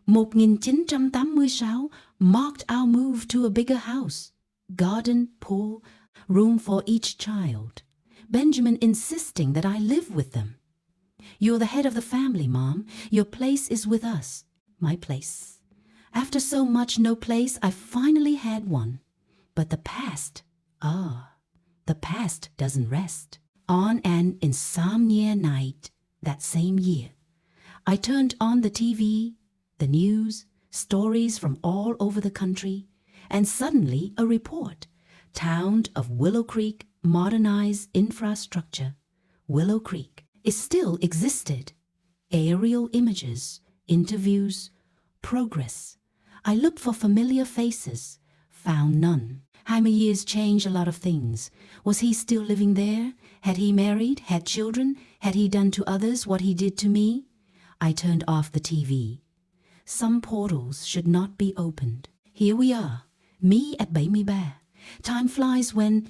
Speaker 1: 1986 marked our move to a bigger house, garden, pool, room for each child. Benjamin insisting that I live with them. You're the head of the family, Mom. Your place is with us. My place. After so much no place, I finally had one. But the past, the past doesn't rest. On an insomnia night that same year, I turned on the TV, the news, stories from all over the country, and suddenly a report. Town of Willow Creek modernized infrastructure. Willow Creek. It still existed. Aerial images, interviews, progress. I looked for familiar faces, found none. Jaime years changed a lot of things. Was he still living there? Had he married? Had children? Had he done to others what he did to me? I turned off the TV. Some portals should not be opened. Here we are, me at 73. Time flies when